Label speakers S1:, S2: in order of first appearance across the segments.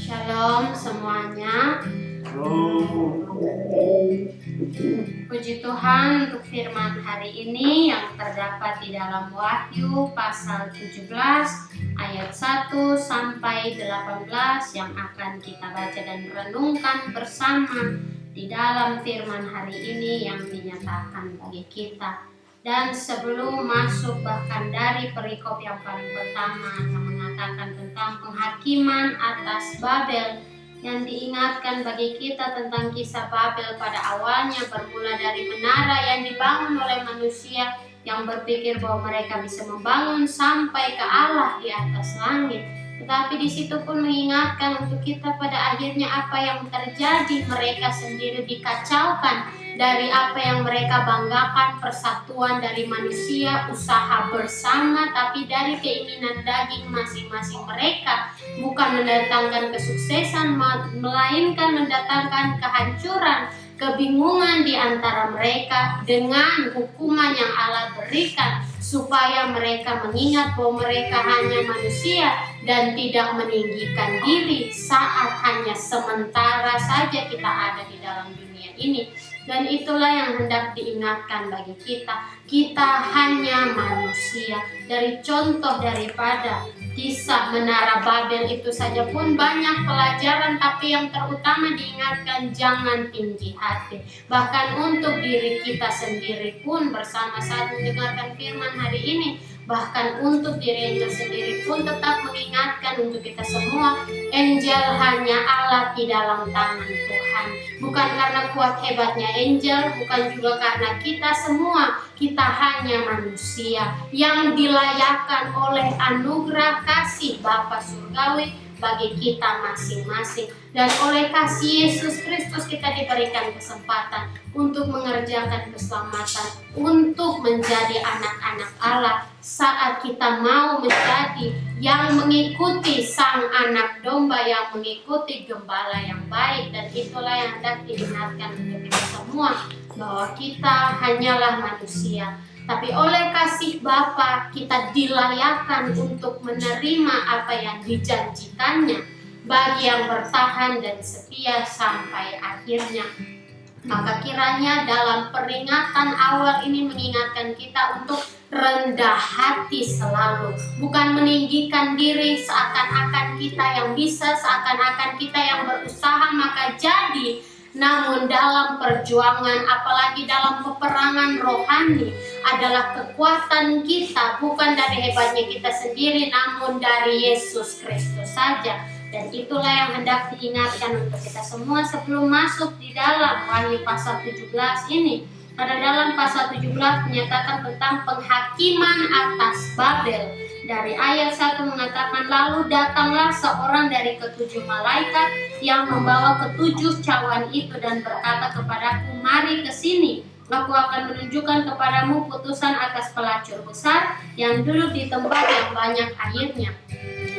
S1: Shalom semuanya. Puji Tuhan untuk firman hari ini yang terdapat di dalam Wahyu pasal 17 ayat 1 sampai 18 yang akan kita baca dan renungkan bersama di dalam firman hari ini yang dinyatakan bagi kita. Dan sebelum masuk bahkan dari perikop yang paling pertama yang mengatakan tentang penghakiman atas Babel, yang diingatkan bagi kita tentang kisah Babel pada awalnya bermula dari menara yang dibangun oleh manusia yang berpikir bahwa mereka bisa membangun sampai ke Allah di atas langit. Tetapi di situ pun mengingatkan untuk kita pada akhirnya apa yang terjadi, mereka sendiri dikacaukan dari apa yang mereka banggakan, persatuan dari manusia, usaha bersama, tapi dari keinginan daging masing-masing mereka, bukan mendatangkan kesuksesan, melainkan mendatangkan kehancuran, kebingungan di antara mereka dengan hukuman yang Allah berikan, supaya mereka mengingat bahwa mereka hanya manusia dan tidak meninggikan diri saat hanya sementara saja kita ada di dalam dunia ini. Dan itulah yang hendak diingatkan bagi kita. Kita hanya manusia. Dari contoh daripada kisah menara Babel itu saja pun banyak pelajaran, tapi yang terutama diingatkan jangan tinggi hati. Bahkan untuk diri kita sendiri pun bersama saat mendengarkan firman hari ini, bahkan untuk dirinya sendiri pun tetap mengingatkan untuk kita semua, angel hanya Allah di dalam tangan Tuhan. Bukan karena kuat hebatnya angel, bukan juga karena kita semua, kita hanya manusia yang dilayakkan oleh anugerah kasih Bapa Surgawi bagi kita masing-masing. Dan oleh kasih Yesus Kristus kita diberikan kesempatan untuk mengerjakan keselamatan, untuk menjadi anak-anak Allah saat kita mau menjadi yang mengikuti sang anak domba, yang mengikuti gembala yang baik. Dan itulah yang hendak diingatkan untuk kita semua, bahwa kita hanyalah manusia, tapi oleh kasih Bapa kita dilayakkan untuk menerima apa yang dijanjikannya bagi yang bertahan dan setia sampai akhirnya. Maka kiranya dalam peringatan awal ini mengingatkan kita untuk rendah hati selalu, bukan meninggikan diri seakan-akan kita yang bisa, seakan-akan kita yang berusaha maka jadi. Namun dalam perjuangan, apalagi dalam peperangan rohani, adalah kekuatan kita bukan dari hebatnya kita sendiri, namun dari Yesus Kristus saja. Dan itulah yang hendak diingatkan untuk kita semua sebelum masuk di dalam Wahyu pasal 17 ini. Pada dalam pasal 17 menyatakan tentang penghakiman atas Babel. Dari ayat 1 mengatakan, lalu datanglah seorang dari ketujuh malaikat yang membawa ketujuh cawan itu dan berkata kepadaku, mari ke sini. Aku akan menunjukkan kepadamu putusan atas pelacur besar yang duduk di tempat yang banyak airnya.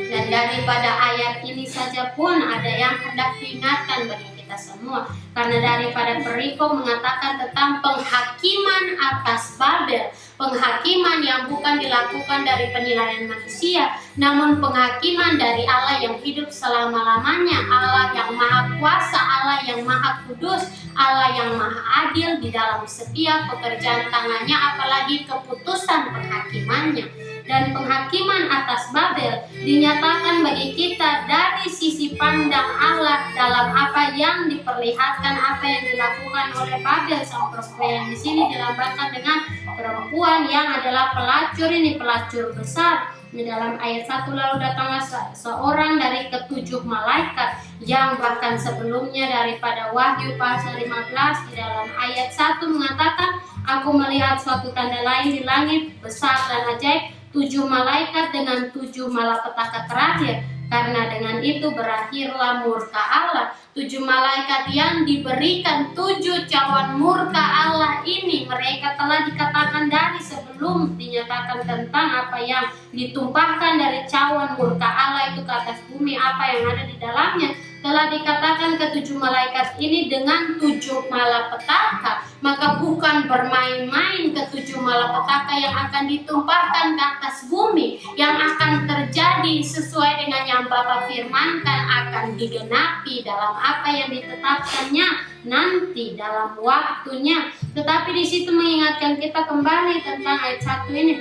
S1: Dan daripada ayat ini saja pun ada yang hendak diingatkan bagi kita semua. Karena daripada perikop mengatakan tentang penghakiman atas Babel. Penghakiman yang bukan dilakukan dari penilaian manusia, namun penghakiman dari Allah yang hidup selama-lamanya, Allah yang maha kuasa, Allah yang maha kudus, Allah yang maha adil di dalam setiap pekerjaan tangannya, apalagi keputusan penghakimannya. Dan penghakiman atas Babel dinyatakan bagi kita dari sisi pandang Allah dalam apa yang diperlihatkan, apa yang dilakukan oleh Babel sang perempuan yang di sini dilambangkan dengan perempuan yang adalah pelacur, ini pelacur besar. Di dalam ayat 1, lalu datanglah seorang dari ketujuh malaikat yang bahkan sebelumnya daripada Wahyu pasal 15 di dalam ayat 1 mengatakan, aku melihat suatu tanda lain di langit besar dan ajaib, 7 malaikat dengan 7 malapetaka terakhir, karena dengan itu berakhirlah murka Allah. 7 malaikat yang diberikan 7 cawan murka Allah ini, mereka telah dikatakan dari sebelum dinyatakan tentang apa yang ditumpahkan dari cawan murka Allah itu ke atas bumi, apa yang ada di dalamnya. Telah dikatakan ke 7 malaikat ini dengan 7 malapetaka, maka bukan bermain-main ketujuh malapetaka yang akan ditumpahkan ke atas bumi, yang akan terjadi sesuai dengan yang Bapa firmankan akan digenapi dalam apa yang ditetapkannya nanti dalam waktunya. Tetapi di situ mengingatkan kita kembali tentang ayat 1 ini,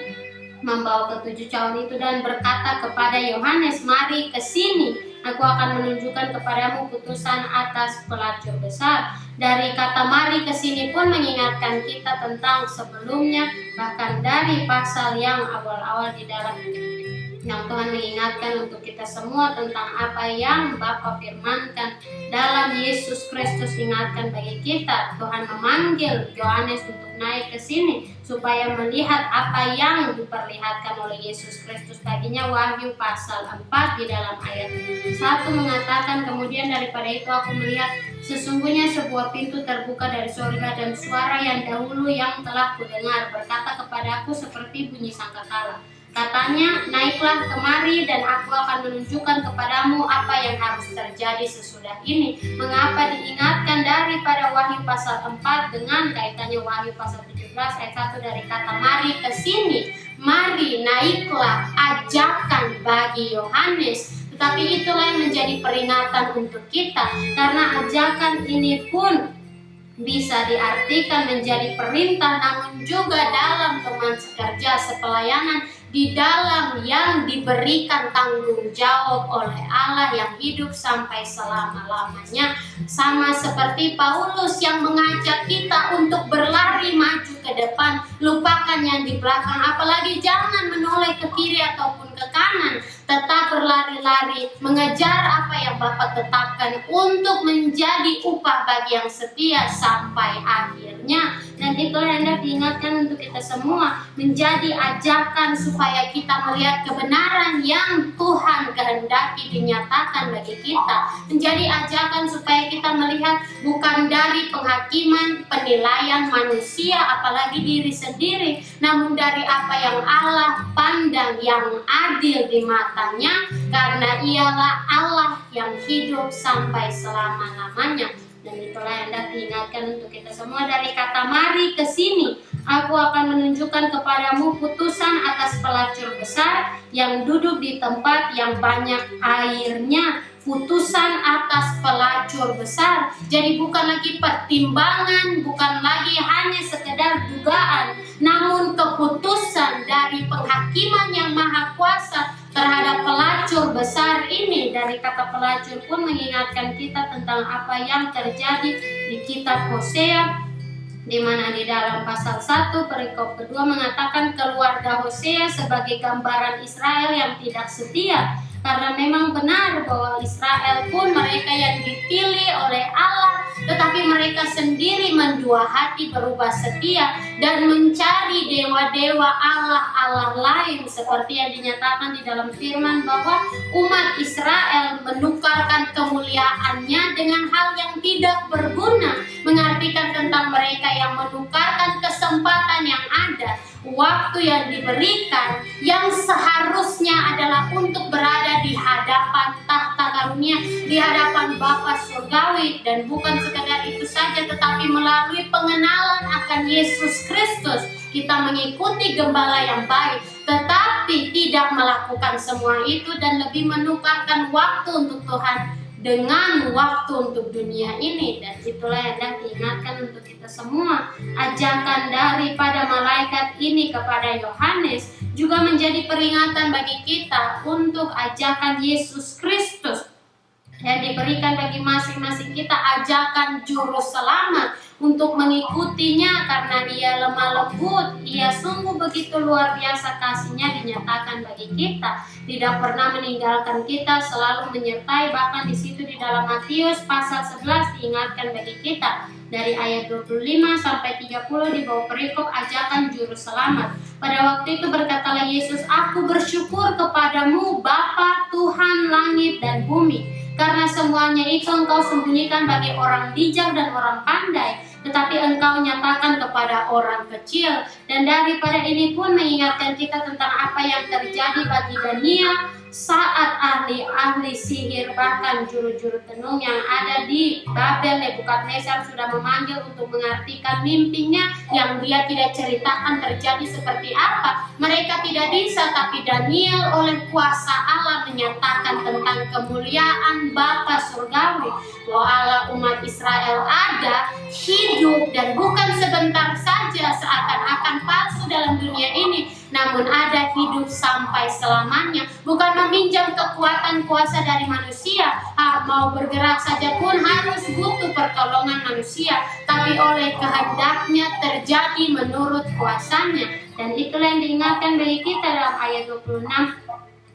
S1: membawa ketujuh cawan itu dan berkata kepada Yohanes, mari ke sini. Aku akan menunjukkan kepadamu putusan atas pelacur besar. Dari kata mari ke sini pun mengingatkan kita tentang sebelumnya, bahkan dari pasal yang awal-awal di dalam yang Tuhan mengingatkan untuk kita semua tentang apa yang Bapa firmankan dalam Yesus Kristus. Ingatkan bagi kita, Tuhan memanggil Yohanes untuk naik ke sini supaya melihat apa yang diperlihatkan oleh Yesus Kristus baginya. Wahyu pasal 4 di dalam ayat 1 mengatakan, kemudian daripada itu aku melihat sesungguhnya sebuah pintu terbuka dari surga, dan suara yang dahulu yang telah kudengar berkata kepadaku seperti bunyi sangkakala. Katanya, naiklah kemari dan aku akan menunjukkan kepadamu apa yang harus terjadi sesudah ini. Mengapa diingatkan daripada Wahyu pasal 4 dengan kaitannya Wahyu pasal 17 ayat 1 dari kata mari ke sini. Mari, naiklah, ajakan bagi Yohanes. Tetapi itulah yang menjadi peringatan untuk kita, karena ajakan ini pun bisa diartikan menjadi perintah, namun juga dalam teman sekerja sepelayanan, di dalam yang diberikan tanggung jawab oleh Allah yang hidup sampai selama-lamanya. Sama seperti Paulus yang mengajak kita untuk berlari maju ke depan, lupakan yang di belakang, apalagi jangan menoleh ke kiri ataupun ke kanan, tetap berlari-lari mengejar apa yang Bapa tetapkan untuk menjadi upah bagi yang setia sampai akhirnya. Dan itulah yang hendak diingatkan untuk kita semua, menjadi ajakan supaya kita melihat kebenaran yang Tuhan kehendaki dinyatakan bagi kita, menjadi ajakan supaya kita melihat bukan dari penghakiman, penilaian manusia apalagi diri sendiri, namun dari apa yang Allah pandang yang adil di matanya, karena ialah Allah yang hidup sampai selama-lamanya. Dan itulah yang hendak diingatkan untuk kita semua dari kata mari ke sini. Aku akan menunjukkan kepadamu putusan atas pelacur besar yang duduk di tempat yang banyak airnya. Putusan atas pelacur besar. Jadi bukan lagi pertimbangan, bukan lagi hanya sekedar dugaan, namun keputusan dari penghakiman yang maha kuasa terhadap pelacur besar ini. Dari kata pelacur pun mengingatkan kita tentang apa yang terjadi di kitab Hosea, di mana di dalam pasal 1 perikop kedua mengatakan keluarga Hosea sebagai gambaran Israel yang tidak setia. Karena memang benar bahwa Israel pun mereka yang dipilih oleh Allah, tetapi mereka sendiri mendua hati berubah setia dan mencari dewa-dewa Allah lain, seperti yang dinyatakan di dalam firman bahwa umat Israel menukarkan kemuliaannya dengan hal yang tidak berguna, mengartikan tentang mereka yang menukarkan kesempatan yang ada, waktu yang diberikan, yang seharusnya adalah untuk berada di hadapan tahta karunia, di hadapan Bapa surgawi. Dan bukan sekadar itu saja, tetapi melalui pengenalan akan Yesus Kristus kita mengikuti gembala yang baik, tetapi tidak melakukan semua itu dan lebih menukarkan waktu untuk Tuhan dengan waktu untuk dunia ini. Dan itulah yang hendak diingatkan untuk kita semua. Ajakan daripada malaikat ini kepada Yohanes juga menjadi peringatan bagi kita untuk ajakan Yesus Kristus yang diberikan bagi masing-masing kita, ajakan juru selamat untuk mengikutinya, karena dia lemah lembut, ia sungguh begitu luar biasa kasihnya dinyatakan bagi kita, tidak pernah meninggalkan kita, selalu menyertai. Bahkan di situ di dalam Matius pasal 11 diingatkan bagi kita dari ayat 25 sampai 30 di bawah perikop ajakan juru selamat. Pada waktu itu berkatalah Yesus, aku bersyukur kepadamu Bapa Tuhan langit dan bumi, karena semuanya itu engkau sembunyikan bagi orang bijak dan orang pandai, tetapi engkau nyatakan kepada orang kecil. Dan daripada ini pun mengingatkan kita tentang apa yang terjadi bagi Daniel saat ahli-ahli sihir bahkan juru-juru tenung yang ada di Babel, Nebukadnezar sudah memanggil untuk mengartikan mimpinya yang dia tidak ceritakan terjadi seperti apa. Mereka tidak bisa, tapi Daniel oleh kuasa Allah menyatakan tentang kemuliaan Bapa surgawi, bahwa Allah umat Israel ada, hidup, dan bukan sebentar saja seakan-akan palsu dalam dunia ini, namun ada hidup sampai selamanya. Bukan meminjam kekuatan kuasa dari manusia, mau bergerak saja pun harus butuh pertolongan manusia, tapi oleh kehendaknya terjadi menurut kuasanya. Dan itulah yang diingatkan bagi kita dalam ayat 26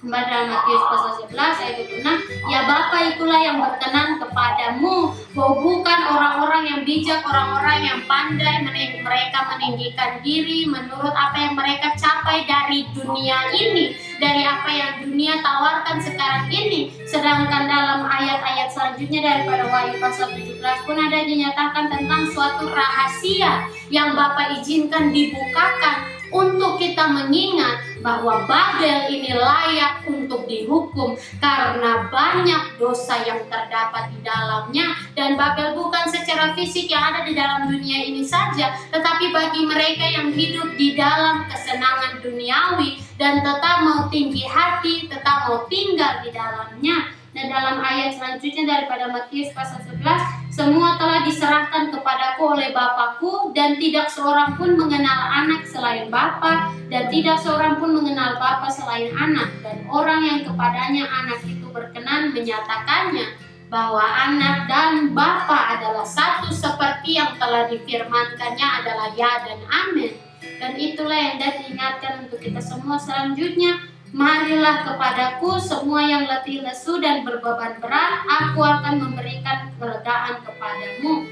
S1: dalam Matius pasal 11 ayat 26, ya Bapa itulah yang berkenan kepadamu, bahwa bukan orang-orang yang bijak, orang-orang yang pandai, mereka meninggikan diri menurut apa yang mereka capai dari dunia ini, dari apa yang dunia tawarkan sekarang ini. Sedangkan dalam ayat-ayat selanjutnya daripada Wahyu pasal 17 pun ada dinyatakan tentang suatu rahasia yang Bapa izinkan dibukakan untuk kita mengingat bahwa Babel ini layak untuk dihukum karena banyak dosa yang terdapat di dalamnya. Dan Babel bukan secara fisik yang ada di dalam dunia ini saja, tetapi bagi mereka yang hidup di dalam kesenangan duniawi dan tetap mau tinggi hati, tetap mau tinggal di dalamnya. Dan dalam ayat selanjutnya daripada Matius pasal 11, semua telah diserahkan kepadaku oleh Bapakku, dan tidak seorang pun mengenal anak selain Bapa, dan tidak seorang pun mengenal Bapa selain anak, dan orang yang kepadanya anak itu berkenan menyatakannya, bahwa anak dan Bapa adalah satu, seperti yang telah difirmankannya adalah ya dan amin. Dan itulah yang diingatkan untuk kita semua selanjutnya. Marilah kepadaku semua yang letih lesu dan berbeban berat, aku akan memberikan kelegaan kepadamu.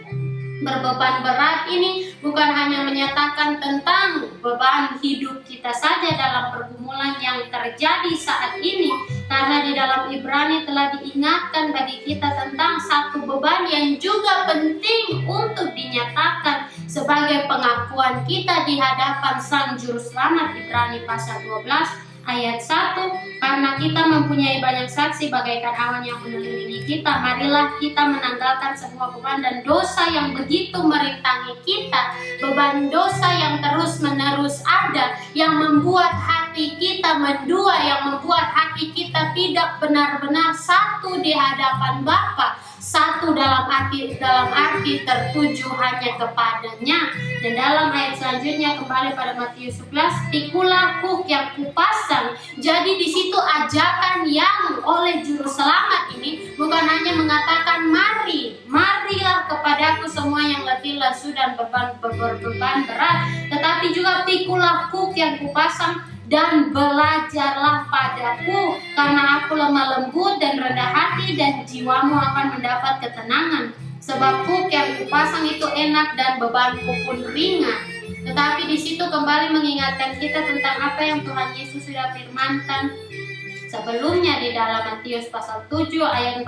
S1: Berbeban berat ini bukan hanya menyatakan tentang beban hidup kita saja dalam pergumulan yang terjadi saat ini, karena di dalam Ibrani telah diingatkan bagi kita tentang satu beban yang juga penting untuk dinyatakan sebagai pengakuan kita di hadapan Sang Juru Selamat. Ibrani pasal 12 ayat 1, karena kita mempunyai banyak saksi bagaikan awan yang mengelilingi kita, marilah kita menanggalkan semua beban dan dosa yang begitu merintangi kita, beban dosa yang terus-menerus ada, yang membuat hati kita mendua, yang membuat hati kita tidak benar-benar satu di hadapan Bapa, satu dalam arti tertuju hanya kepadanya. Dan dalam ayat selanjutnya kembali pada Matius 11, pikulah kuk yang kupasang. Jadi di situ ajakan yang oleh Juru Selamat ini bukan hanya mengatakan marilah kepadaku semua yang letih lesu dan berbeban berat, tetapi juga pikulah kuk yang kupasang dan belajarlah padaku, karena aku lemah lembut dan rendah hati, dan jiwamu akan mendapat ketenangan. Sebab kuk yang kupasang itu enak dan bebanku pun ringan. Tetapi di situ kembali mengingatkan kita tentang apa yang Tuhan Yesus sudah firmankan sebelumnya di dalam Matius pasal 7 ayat 14,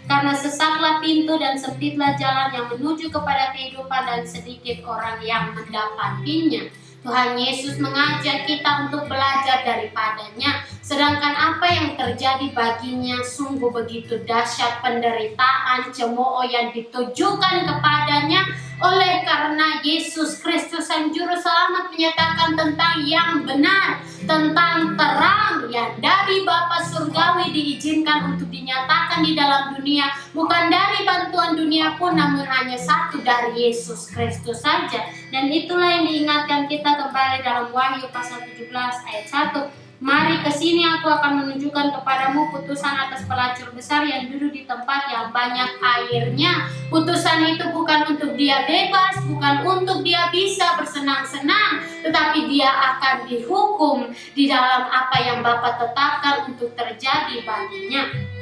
S1: karena sesatlah pintu dan sempitlah jalan yang menuju kepada kehidupan, dan sedikit orang yang mendapatinya. Tuhan Yesus mengajak kita untuk belajar daripadanya, sedangkan apa yang terjadi baginya sungguh begitu dahsyat, penderitaan, cemooh yang ditujukan kepadanya. Oleh karena Yesus Kristus Sang Juru Selamat menyatakan tentang yang benar, tentang terang yang dari Bapa Surgawi diizinkan untuk dinyatakan di dalam dunia, bukan dari bantuan dunia pun, namun hanya satu, dari Yesus Kristus saja. Dan itulah yang diingatkan kita kembali dalam Wahyu pasal 17 ayat 1. Mari ke sini, aku akan menunjukkan kepadamu putusan atas pelacur besar yang duduk di tempat yang banyak airnya. Putusan itu bukan untuk dia bebas, bukan untuk dia bisa bersenang-senang, tetapi dia akan dihukum di dalam apa yang Bapa tetapkan untuk terjadi baginya.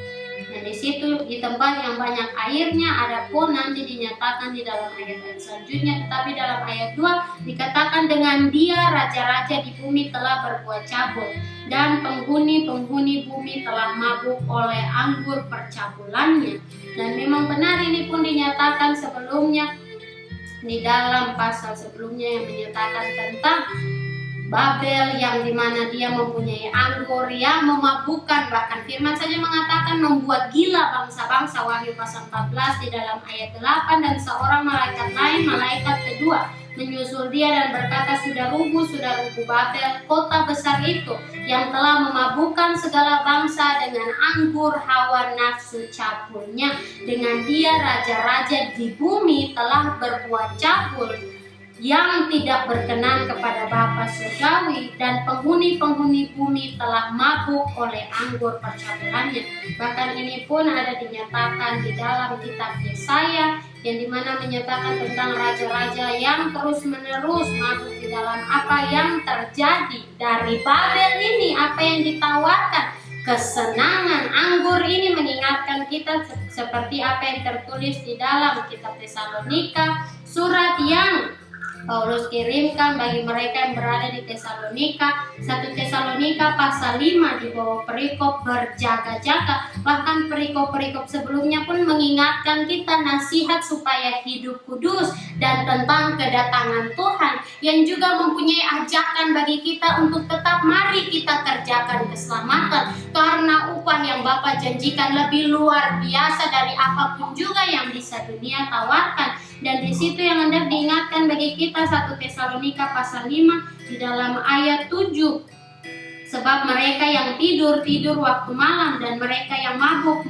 S1: Dan di situ di tempat yang banyak airnya, adapun nanti dinyatakan di dalam ayat-ayat selanjutnya. Tetapi dalam ayat 2 dikatakan, dengan dia raja-raja di bumi telah berbuat cabul, dan penghuni-penghuni bumi telah mabuk oleh anggur percabulannya. Dan memang benar ini pun dinyatakan sebelumnya di dalam pasal sebelumnya yang menyatakan tentang Babel yang dimana dia mempunyai anggur yang memabukkan, bahkan firman saja mengatakan membuat gila bangsa-bangsa. Wahyu pasal 14 di dalam ayat 8, dan seorang malaikat lain, malaikat kedua, menyusul dia dan berkata, sudah rubuh Babel, kota besar itu yang telah memabukkan segala bangsa dengan anggur hawa nafsu cabulnya. Dengan dia raja-raja di bumi telah berbuat cabul yang tidak berkenan kepada Bapa surgawi, dan penghuni-penghuni bumi telah mabuk oleh anggur percabulannya. Bahkan ini pun ada dinyatakan di dalam kitab Yesaya, yang dimana menyatakan tentang raja-raja yang terus-menerus mabuk di dalam apa yang terjadi dari Babel ini, apa yang ditawarkan. Kesenangan anggur ini mengingatkan kita seperti apa yang tertulis di dalam kitab Tesalonika, surat yang Paulus kirimkan bagi mereka yang berada di Tesalonika. 1 Tesalonika pasal 5 di bawah perikop berjaga-jaga. Bahkan perikop-perikop sebelumnya pun mengingatkan kita nasihat supaya hidup kudus dan tentang kedatangan Tuhan, yang juga mempunyai ajakan bagi kita untuk tetap mari kita kerjakan keselamatan, karena upah yang Bapa janjikan lebih luar biasa dari apapun juga yang bisa dunia tawarkan. Dan di situ yang hendak diingatkan bagi kita 1 Tesalonika pasal 5 di dalam ayat 7. Sebab mereka yang tidur waktu malam, dan mereka yang mabuk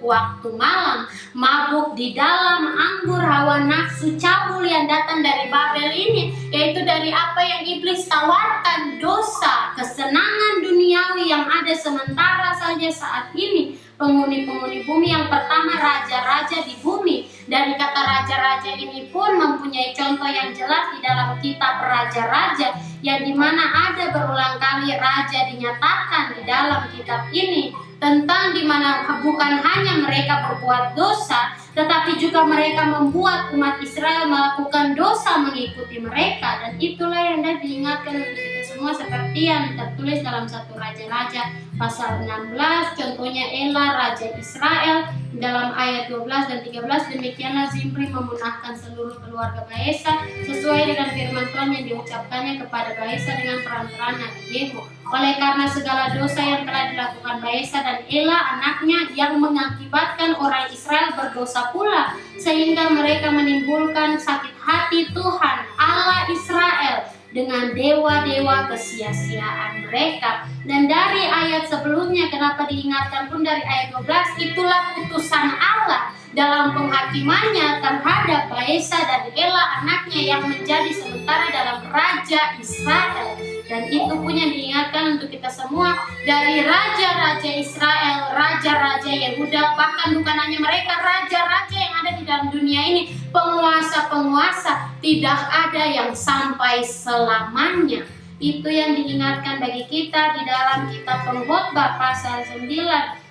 S1: waktu malam, mabuk di dalam anggur hawa nafsu cabul yang datang dari Babel ini, yaitu dari apa yang iblis tawarkan, dosa, kesenangan duniawi yang ada sementara saja saat ini. Penghuni-penghuni bumi, yang pertama raja-raja di bumi. Dari kata raja-raja ini pun mempunyai contoh yang jelas di dalam kitab Raja-Raja, yang dimana ada berulang kali raja dinyatakan di dalam kitab ini, tentang dimana bukan hanya mereka berbuat dosa, tetapi juga mereka membuat umat Israel melakukan dosa mengikuti mereka. Dan itulah yang hendak diingatkan untuk kita semua, seperti yang tertulis dalam 1 Raja-Raja pasal 16, contohnya Ela raja Israel dalam ayat 12 dan 13. Demikianlah Zimri memunahkan seluruh keluarga Baesa sesuai dengan firman Tuhan yang diucapkannya kepada Baesa dengan perantaraan Nabi Yehu. Oleh karena segala dosa yang telah dilakukan Baesa dan Ela anaknya, yang mengakibatkan orang Israel berdosa pula, sehingga mereka menimbulkan sakit hati Tuhan Allah Israel dengan dewa-dewa kesia-siaan mereka. Dan dari ayat sebelumnya, kenapa diingatkan pun dari ayat 12, itulah putusan Allah dalam penghakimannya terhadap Baesa dan Ela anaknya yang menjadi sementara dalam raja Israel. Dan itu pun yang diingatkan untuk kita semua, dari raja-raja Israel, raja-raja Yehuda, bahkan bukan hanya mereka, raja-raja yang ada di dalam dunia ini, penguasa-penguasa, tidak ada yang sampai selamanya. Itu yang diingatkan bagi kita di dalam kitab Pengkhotbah pasal 9.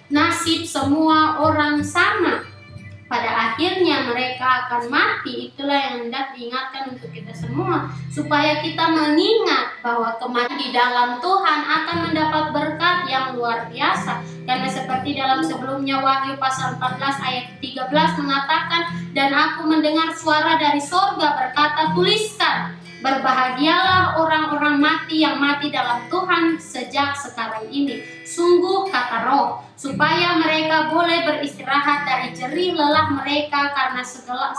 S1: Nasib semua orang sama, pada akhirnya mereka akan mati. Itulah yang hendak diingatkan untuk kita semua, supaya kita mengingat bahwa kematian di dalam Tuhan akan mendapat berkat yang luar biasa. Karena seperti dalam sebelumnya Wahyu pasal 14 ayat 13 mengatakan, dan aku mendengar suara dari sorga berkata, tuliskan, berbahagialah orang-orang mati yang mati dalam Tuhan sejak sekarang ini. Sungguh kata Roh, supaya mereka boleh beristirahat dari jerih lelah mereka, karena segala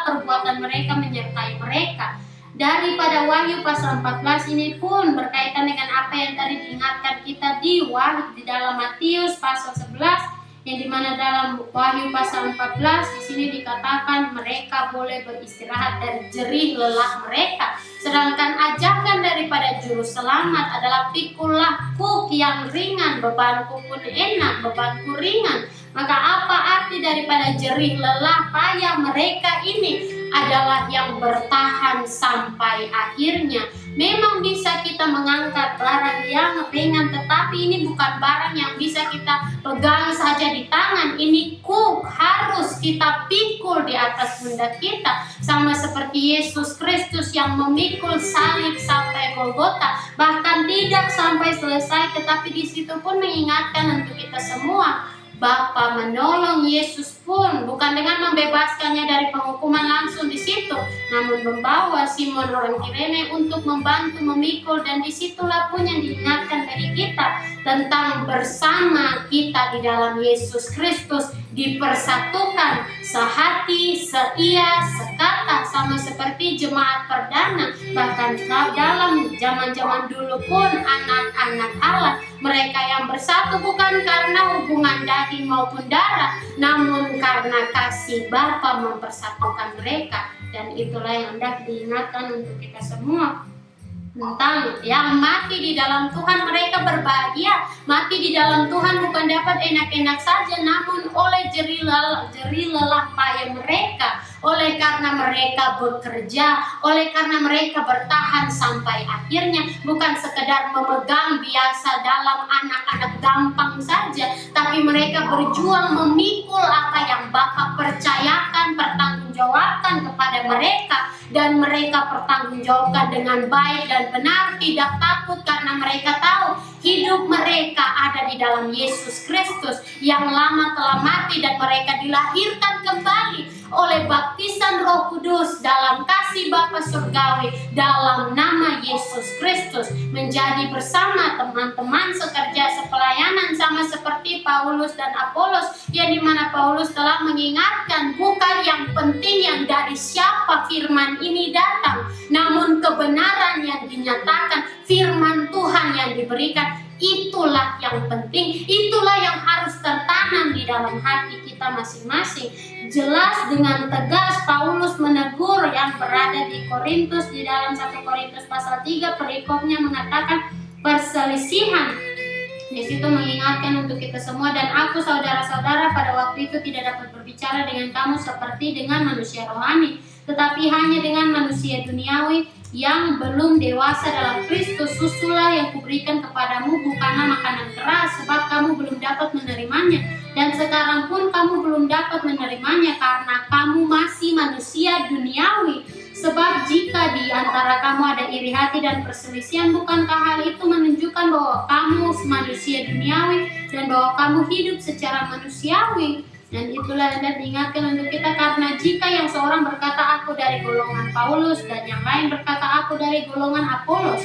S1: perbuatan mereka menyertai mereka. Daripada Wahyu pasal 14 ini pun berkaitan dengan apa yang tadi diingatkan kita di Wahyu di dalam Matius pasal 11, yang dimana dalam Wahyu pasal 14 di sini dikatakan mereka boleh beristirahat dari jerih lelah mereka. Sedangkan ajakan daripada juru selamat adalah pikulah kuk yang ringan, bebanku pun enak, bebanku ringan. Maka apa arti daripada jerih lelah payah mereka ini? Adalah yang bertahan sampai akhirnya. Memang bisa kita mengangkat barang yang ringan, tetapi ini bukan barang yang bisa kita pegang saja di tangan. Ini kuk harus kita pikul di atas pundak kita, sama seperti Yesus Kristus yang memikul salib sampai Golgota, bahkan tidak sampai selesai. Tetapi di situ pun mengingatkan untuk kita semua, Bapa menolong Yesus pun bukan bukan dengan membebaskannya dari penghukuman langsung di situ, namun membawa Simon orang Kirene untuk membantu memikul, dan disitulah pun yang diingatkan dari kita tentang bersama kita di dalam Yesus Kristus, dipersatukan sehati, seia, sekata, sama seperti jemaat perdana. Bahkan dalam zaman-zaman dulu pun anak-anak Allah, mereka yang bersatu bukan karena hubungan daging maupun darah, namun karena kasih Bapa mempersatukan mereka. Dan itulah yang hendak diingatkan untuk kita semua, tentang yang mati di dalam Tuhan mereka berbahagia. Mati di dalam Tuhan bukan dapat enak-enak saja, namun oleh jerih lelah payah mereka, oleh karena mereka bekerja, oleh karena mereka bertahan sampai akhirnya, bukan sekedar memegang biasa dalam anak-anak gampang saja, tapi mereka berjuang memikul apa yang Bapa percayakan, pertanggungjawabkan kepada mereka, dan mereka pertanggungjawabkan dengan baik dan benar, tidak takut, karena mereka tahu hidup mereka ada di dalam Yesus Kristus yang lama telah mati, dan mereka dilahirkan kembali oleh baptisan Roh Kudus dalam kasih Bapa surgawi dalam nama Yesus Kristus, menjadi bersama teman-teman sekerja sepelayanan, sama seperti Paulus dan Apolos, yang dimana Paulus telah mengingatkan bukan yang penting yang dari siapa firman ini datang, namun kebenaran yang dinyatakan, firman Tuhan yang diberikan, itulah yang penting, itulah yang harus tertanam di dalam hati kita masing-masing. Jelas dengan tegas Paulus menegur yang berada di Korintus, di dalam 1 Korintus pasal 3 perikopnya mengatakan perselisihan. Di situ mengingatkan untuk kita semua, dan aku saudara-saudara pada waktu itu tidak dapat berbicara dengan kamu seperti dengan manusia rohani, tetapi hanya dengan manusia duniawi yang belum dewasa dalam Kristus. Susulah yang kuberikan kepadamu bukanlah makanan keras, sebab kamu belum dapat menerimanya, dan sekarang pun kamu belum dapat menerimanya karena kamu masih manusia duniawi. Sebab jika di antara kamu ada iri hati dan perselisihan, bukankah hal itu menunjukkan bahwa kamu manusia duniawi dan bahwa kamu hidup secara manusiawi? Dan itulah yang diingatkan untuk kita, karena jika yang seorang berkata aku dari golongan Paulus dan yang lain berkata aku dari golongan Apolos,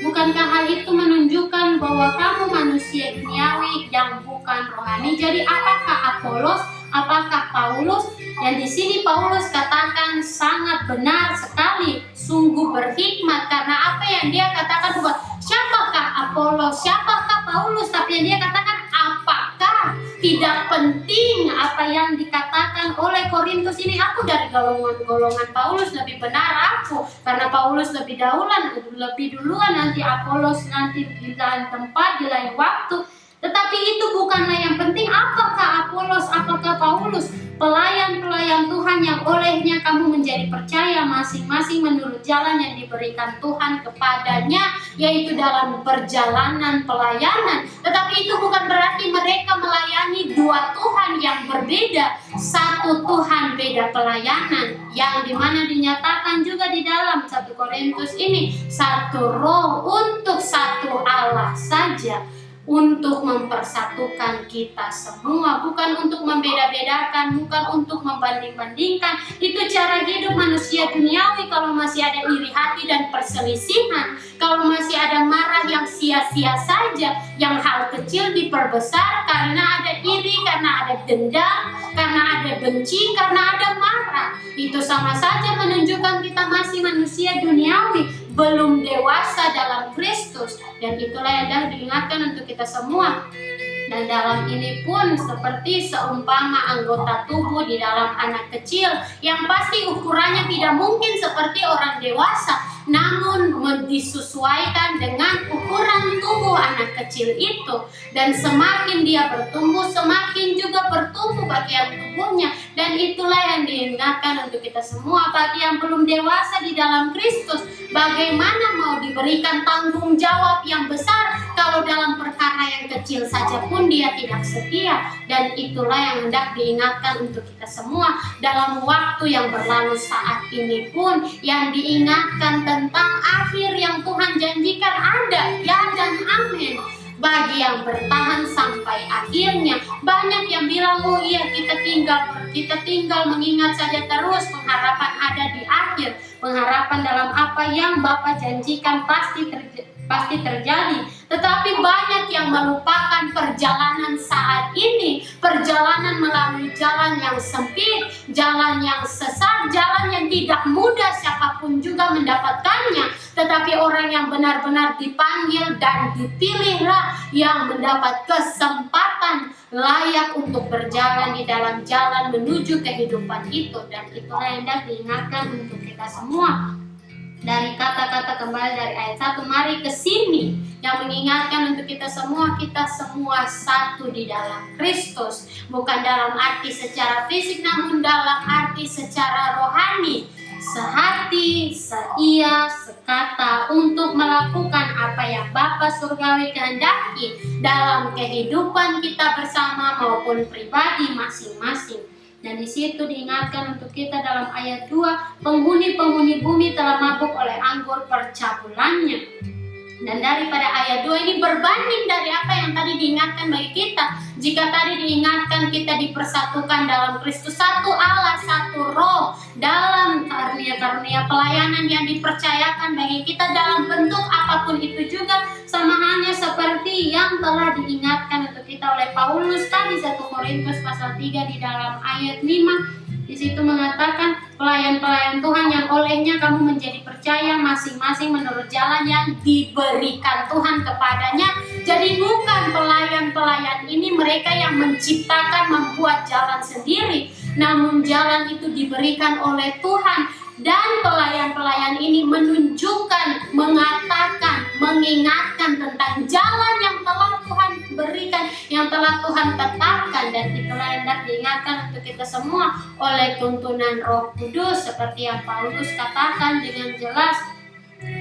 S1: bukankah hal itu menunjukkan bahwa kamu manusia duniawi yang bukan rohani? Jadi apakah Apolos, apakah Paulus? Dan di sini Paulus katakan sangat benar sekali, sungguh berhikmat, karena apa yang dia katakan bukan siapakah Apolos, siapakah Paulus, tapi yang dia katakan apakah. Tidak penting apa yang dikatakan oleh Korintus ini, aku dari golongan Paulus, lebih benar aku karena Paulus lebih duluan, nanti Apolos nanti di lain tempat, di lain waktu. Tetapi itu bukanlah yang penting, apakah Apolos, apakah Paulus, pelayan-pelayan Tuhan yang olehnya kamu menjadi percaya masing-masing menurut jalan yang diberikan Tuhan kepadanya, yaitu dalam perjalanan pelayanan. Tetapi itu bukan berarti mereka melayani dua Tuhan yang berbeda, satu Tuhan beda pelayanan, yang dimana dinyatakan juga di dalam 1 Korintus ini, satu roh untuk satu Allah saja, untuk mempersatukan kita semua, bukan untuk membeda-bedakan, bukan untuk membanding-bandingkan. Itu cara hidup manusia duniawi. Kalau masih ada iri hati dan perselisihan, kalau masih ada marah yang sia-sia saja, yang hal kecil diperbesar karena ada iri, karena ada dendam, karena ada benci, karena ada marah, itu sama saja menunjukkan kita masih manusia duniawi, belum dewasa dalam Kristus. Dan itulah yang dah diingatkan untuk kita semua. Dan dalam ini pun seperti seumpama anggota tubuh di dalam anak kecil, yang pasti ukurannya tidak mungkin seperti orang dewasa, namun disesuaikan dengan ukuran tubuh anak kecil itu. Dan semakin dia bertumbuh, semakin juga bertumbuh bagian tubuhnya. Dan itulah yang diingatkan untuk kita semua, bagi yang belum dewasa di dalam Kristus, bagaimana mau diberikan tanggung jawab yang besar kalau dalam perkara yang kecil saja pun dia tidak setia. Dan itulah yang hendak diingatkan untuk kita semua dalam waktu yang berlalu saat ini pun, yang diingatkan tentang akhir yang Tuhan janjikan ada, ya dan amin. Bagi yang bertahan sampai akhirnya, banyak yang bilang, oh iya kita tinggal kita tinggal mengingat saja terus pengharapan ada di akhir, pengharapan dalam apa yang Bapa janjikan pasti terjadi. Tetapi banyak yang melupakan perjalanan saat ini, perjalanan melalui jalan yang sempit, jalan yang sesat, jalan yang tidak mudah siapapun juga mendapatkannya. Tetapi orang yang benar-benar dipanggil dan dipilihlah yang mendapat kesempatan layak untuk berjalan di dalam jalan menuju kehidupan itu. Dan itulah yang hendak diingatkan untuk kita semua. Dari kata-kata kembali dari ayat 1, mari ke sini, yang mengingatkan untuk kita semua satu di dalam Kristus. Bukan dalam arti secara fisik, namun dalam arti secara rohani. Sehati, seia, sekata untuk melakukan apa yang Bapa Surgawi kehendaki dalam kehidupan kita bersama maupun pribadi masing-masing. Dan di situ diingatkan untuk kita dalam ayat 2, penghuni-penghuni bumi telah mabuk oleh anggur percabulannya. Dan daripada ayat 2 ini berbanding dari apa yang tadi diingatkan bagi kita. Jika tadi diingatkan kita dipersatukan dalam Kristus, satu Allah, satu roh, dalam karunia-karunia pelayanan yang dipercayakan bagi kita dalam bentuk apapun itu juga, sama halnya seperti yang telah diingatkan untuk kita oleh Paulus tadi 1 Korintus pasal 3 di dalam ayat 5. Di situ mengatakan pelayan-pelayan Tuhan yang olehnya kamu menjadi percaya masing-masing menurut jalan yang diberikan Tuhan kepadanya. Jadi bukan pelayan-pelayan ini mereka yang menciptakan, membuat jalan sendiri, namun jalan itu diberikan oleh Tuhan. Dan pelayan-pelayan ini menunjukkan, mengatakan, mengingatkan tentang jalan yang telah Tuhan berikan, yang telah Tuhan tetapkan. Dan itulah yang hendak diingatkan untuk kita semua oleh tuntunan Roh Kudus, seperti yang Paulus katakan dengan jelas,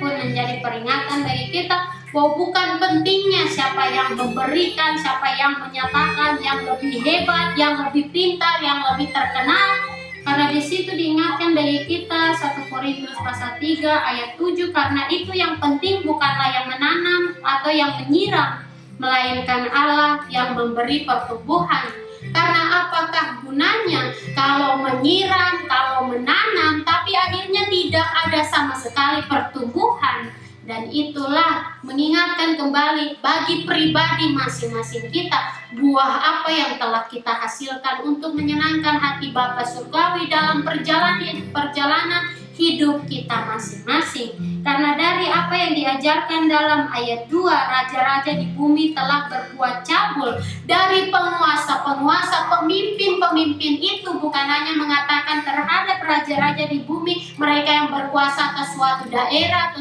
S1: pun menjadi peringatan bagi kita bahwa bukan pentingnya siapa yang memberikan, siapa yang menyatakan, yang lebih hebat, yang lebih pintar, yang lebih terkenal. Karena di situ diingatkan bagi kita 1 Korintus pasal 3 ayat 7, karena itu yang penting bukanlah yang menanam atau yang menyiram, melainkan Allah yang memberi pertumbuhan. Karena apakah gunanya kalau menyiram, kalau menanam, tapi akhirnya tidak ada sama sekali pertumbuhan. Dan itulah mengingatkan kembali bagi pribadi masing-masing kita, buah apa yang telah kita hasilkan untuk menyenangkan hati Bapa Surgawi dalam perjalanan hidup kita masing-masing. Karena dari apa yang diajarkan dalam ayat 2, raja-raja di bumi telah berbuat cabul. Dari penguasa-penguasa, pemimpin-pemimpin itu bukan hanya mengatakan terhadap raja-raja di bumi, mereka yang berkuasa atas suatu daerah atau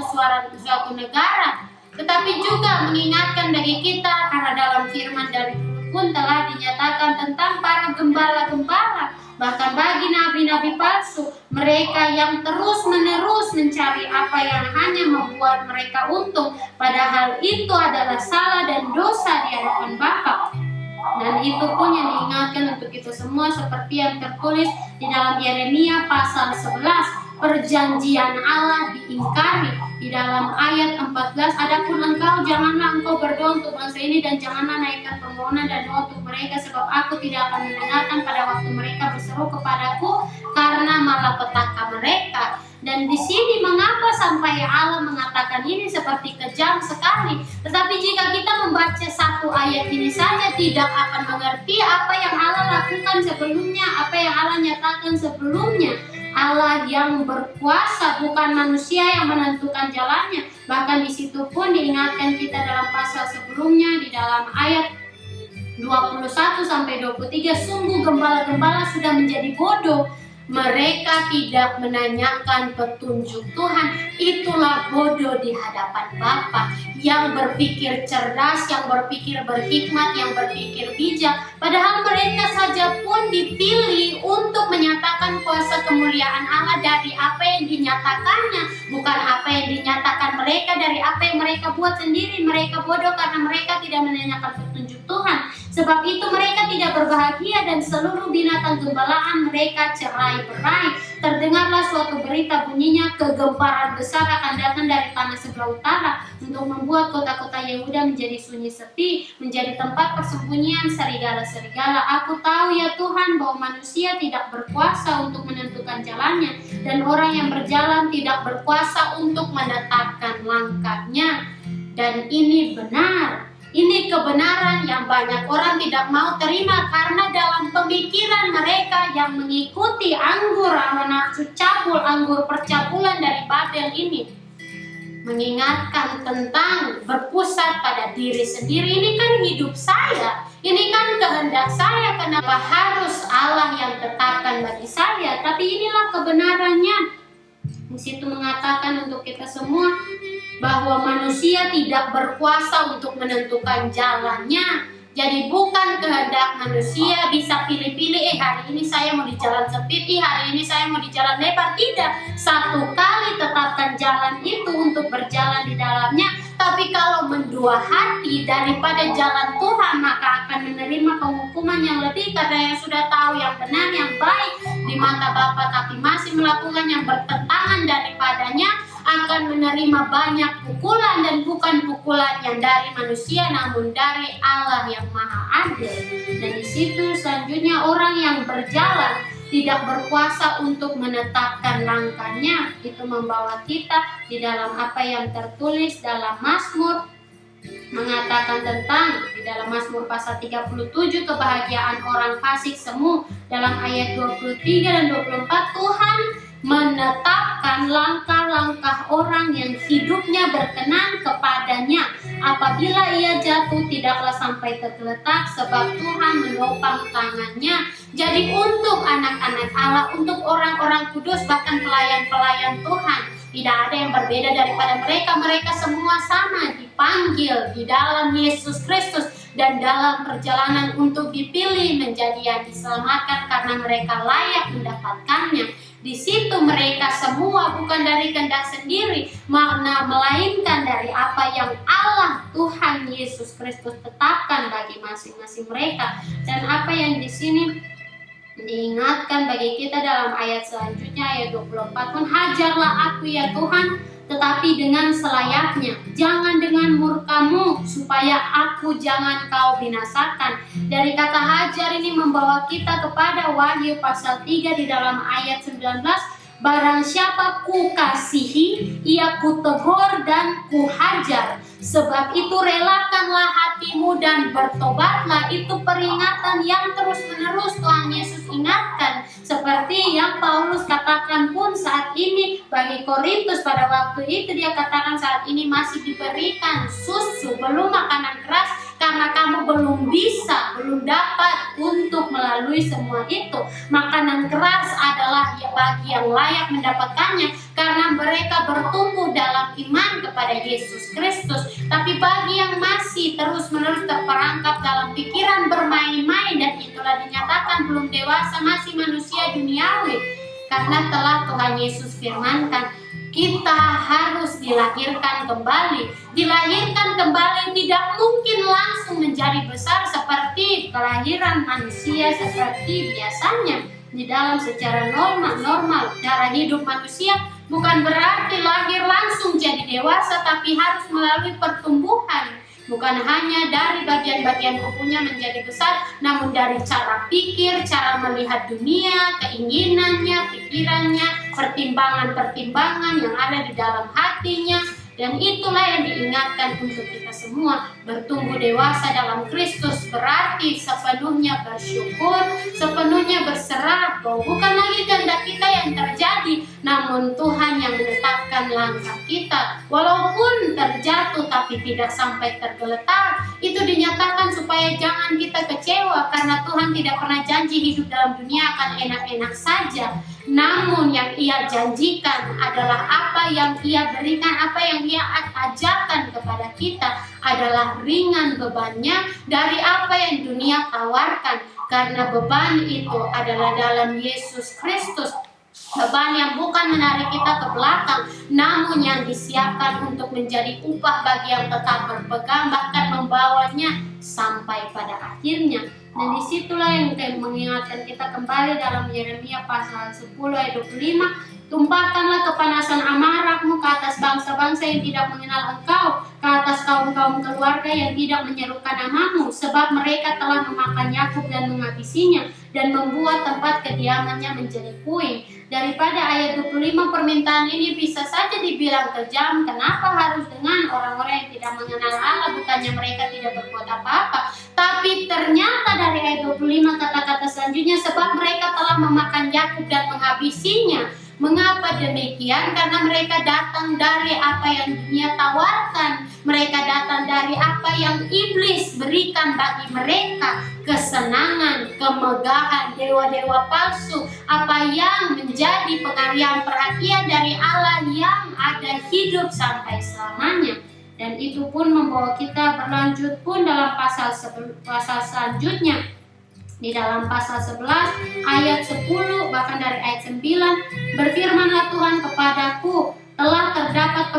S1: suatu negara, tetapi juga mengingatkan bagi kita, karena dalam firman dari pun telah dinyatakan tentang para gembala-gembala, bahkan bagi nabi-nabi palsu, mereka yang terus-menerus mencari apa yang hanya membuat mereka untung, padahal itu adalah salah dan dosa di hadapan Bapa. Dan itu pun yang diingatkan untuk kita semua, seperti yang tertulis di dalam Yeremia pasal 11, perjanjian Allah diingkari. Di dalam ayat 14, adapun janganlah engkau berdoa untuk bangsa ini, dan janganlah naikkan permohonan dan doa untuk mereka, sebab aku tidak akan mendengarkan pada waktu mereka berseru kepadaku karena malapetaka mereka. Dan di sini mengapa sampai Allah mengatakan ini seperti kejam sekali. Tetapi jika kita membaca satu ayat ini saja, tidak akan mengerti apa yang Allah lakukan sebelumnya, apa yang Allah nyatakan sebelumnya. Allah yang berkuasa, bukan manusia yang menentukan jalannya. Bahkan di situ pun diingatkan kita dalam pasal sebelumnya, di dalam ayat 21 sampai 23, sungguh gembala-gembala sudah menjadi bodoh. Mereka tidak menanyakan petunjuk Tuhan. Itulah bodoh di hadapan Bapa, yang berpikir cerdas, yang berpikir berhikmat, yang berpikir bijak. Padahal mereka saja pun dipilih untuk menyatakan kuasa kemuliaan Allah dari apa yang dinyatakannya, bukan apa yang dinyatakan mereka dari apa yang mereka buat sendiri. Mereka bodoh karena mereka tidak menanyakan petunjuk Tuhan. Sebab itu mereka tidak berbahagia dan seluruh binatang gembalaan mereka cerai-berai. Terdengarlah suatu berita, bunyinya kegemparan besar akan datang dari tanah sebelah utara untuk membuat kota-kota Yehuda menjadi sunyi sepi, menjadi tempat persembunyian serigala-serigala. Aku tahu ya Tuhan bahwa manusia tidak berkuasa untuk menentukan jalannya, dan orang yang berjalan tidak berkuasa untuk menetapkan langkahnya. Dan ini benar. Ini kebenaran yang banyak orang tidak mau terima karena dalam pemikiran mereka yang mengikuti anggur nafsu cabul, anggur percabulan dari Babel ini, mengingatkan tentang berpusat pada diri sendiri. Ini kan hidup saya, ini kan kehendak saya, kenapa harus Allah yang tetapkan bagi saya? Tapi inilah kebenarannya. Di situ mengatakan untuk kita semua bahwa manusia tidak berkuasa untuk menentukan jalannya. Jadi bukan kehendak manusia bisa pilih-pilih, hari ini saya mau di jalan sempit, hari ini saya mau di jalan lebar. Tidak, satu kali tetapkan jalan itu untuk berjalan di dalamnya. Tapi kalau mendua hati daripada jalan Tuhan, maka akan menerima penghukuman yang lebih, karena yang sudah tahu yang benar, yang baik di mata Bapa, tapi masih melakukan yang bertentangan daripadanya, akan menerima banyak pukulan, dan bukan pukulan yang dari manusia namun dari Allah yang Maha Adil. Dan di situ selanjutnya orang yang berjalan tidak berkuasa untuk menetapkan langkahnya. Itu membawa kita di dalam apa yang tertulis dalam Mazmur, mengatakan tentang di dalam Mazmur pasal 37, kebahagiaan orang fasik semu. Dalam ayat 23 dan 24, Tuhan menetapkan langkah-langkah orang yang hidupnya berkenan kepadanya. Apabila ia jatuh, tidaklah sampai tergeletak, sebab Tuhan menopang tangannya. Jadi untuk anak-anak Allah, untuk orang-orang kudus, bahkan pelayan-pelayan Tuhan, tidak ada yang berbeda daripada mereka. Mereka semua sama dipanggil di dalam Yesus Kristus dan dalam perjalanan untuk dipilih menjadi yang diselamatkan karena mereka layak mendapatkannya. Di situ mereka semua bukan dari kehendak sendiri, melainkan dari apa yang Allah Tuhan Yesus Kristus tetapkan bagi masing-masing mereka. Dan apa yang di sini diingatkan bagi kita dalam ayat selanjutnya, ayat 24 pun, hajarlah aku ya Tuhan, tetapi dengan selayaknya, jangan dengan murkamu, supaya aku jangan kau binasakan. Dari kata hajar ini membawa kita kepada Wahyu pasal 3 di dalam ayat 19, barang siapa ku kasihi, ia ku tegur dan ku hajar. Sebab itu relakanlah hatimu dan bertobatlah. Itu peringatan yang terus-menerus Tuhan Yesus ingatkan. Seperti yang Paulus katakan pun saat ini bagi Korintus pada waktu itu, dia katakan saat ini masih diberikan susu, belum makanan keras, karena kamu belum bisa, belum dapat untuk melalui semua itu. Makanan keras adalah bagi yang layak mendapatkannya, karena mereka bertumbuh dalam iman kepada Yesus Kristus. Tapi bagi yang masih terus-menerus terperangkap dalam pikiran bermain-main, dan itulah dinyatakan belum dewasa, masih manusia duniawi, karena telah Tuhan Yesus firmankan, kita harus dilahirkan kembali. Dilahirkan kembali tidak mungkin langsung menjadi besar seperti kelahiran manusia seperti biasanya. Di dalam secara normal cara hidup manusia bukan berarti lahir langsung jadi dewasa, tapi harus melalui pertumbuhan. Bukan hanya dari bagian-bagian tubuhnya menjadi besar, namun dari cara pikir, cara melihat dunia, keinginannya, pikirannya, pertimbangan-pertimbangan yang ada di dalam hatinya. Dan itulah yang diingatkan untuk kita semua. Bertumbuh dewasa dalam Kristus berarti sepenuhnya bersyukur, sepenuhnya berserah, bahwa bukan lagi kehendak kita yang terjadi, namun Tuhan yang menetapkan langkah kita. Walaupun terjatuh tapi tidak sampai tergeletak, itu dinyatakan supaya jangan kita kecewa, karena Tuhan tidak pernah janji hidup dalam dunia akan enak-enak saja. Namun yang Ia janjikan adalah apa yang Ia berikan, apa yang Ia ajarkan kepada kita adalah ringan bebannya dari apa yang dunia tawarkan, karena beban itu adalah dalam Yesus Kristus. Beban yang bukan menarik kita ke belakang, namun yang disiapkan untuk menjadi upah bagi yang tetap berpegang, bahkan membawanya sampai pada akhirnya. Dan disitulah yang mengingatkan kita kembali dalam Yeremia pasal 10 ayat 25. Tumpahkanlah kepanasan amarahmu ke atas bangsa-bangsa yang tidak mengenal engkau, ke atas kaum-kaum keluarga yang tidak menyerukan namamu, sebab mereka telah memakan Yakub dan menghabisinya, dan membuat tempat kediamannya menjadi puing. Daripada ayat 25 permintaan ini bisa saja dibilang kejam. Kenapa harus dengan orang-orang yang tidak mengenal Allah? Bukannya mereka tidak berbuat apa-apa. Tapi ternyata dari ayat 25 kata-kata selanjutnya, sebab mereka telah memakan Yakub dan menghabisinya. Mengapa demikian? Karena mereka datang dari apa yang dunia tawarkan. Mereka datang dari apa yang iblis berikan bagi mereka. Kesenangan, kemegahan, dewa-dewa palsu. Apa yang menjadi pengalihan perhatian dari Allah yang ada hidup sampai selamanya. Dan itu pun membawa kita berlanjut pun dalam pasal selanjutnya. Di dalam pasal 11 ayat 10 bahkan dari ayat 9, berfirmanlah Tuhan kepadaku, telah terdapat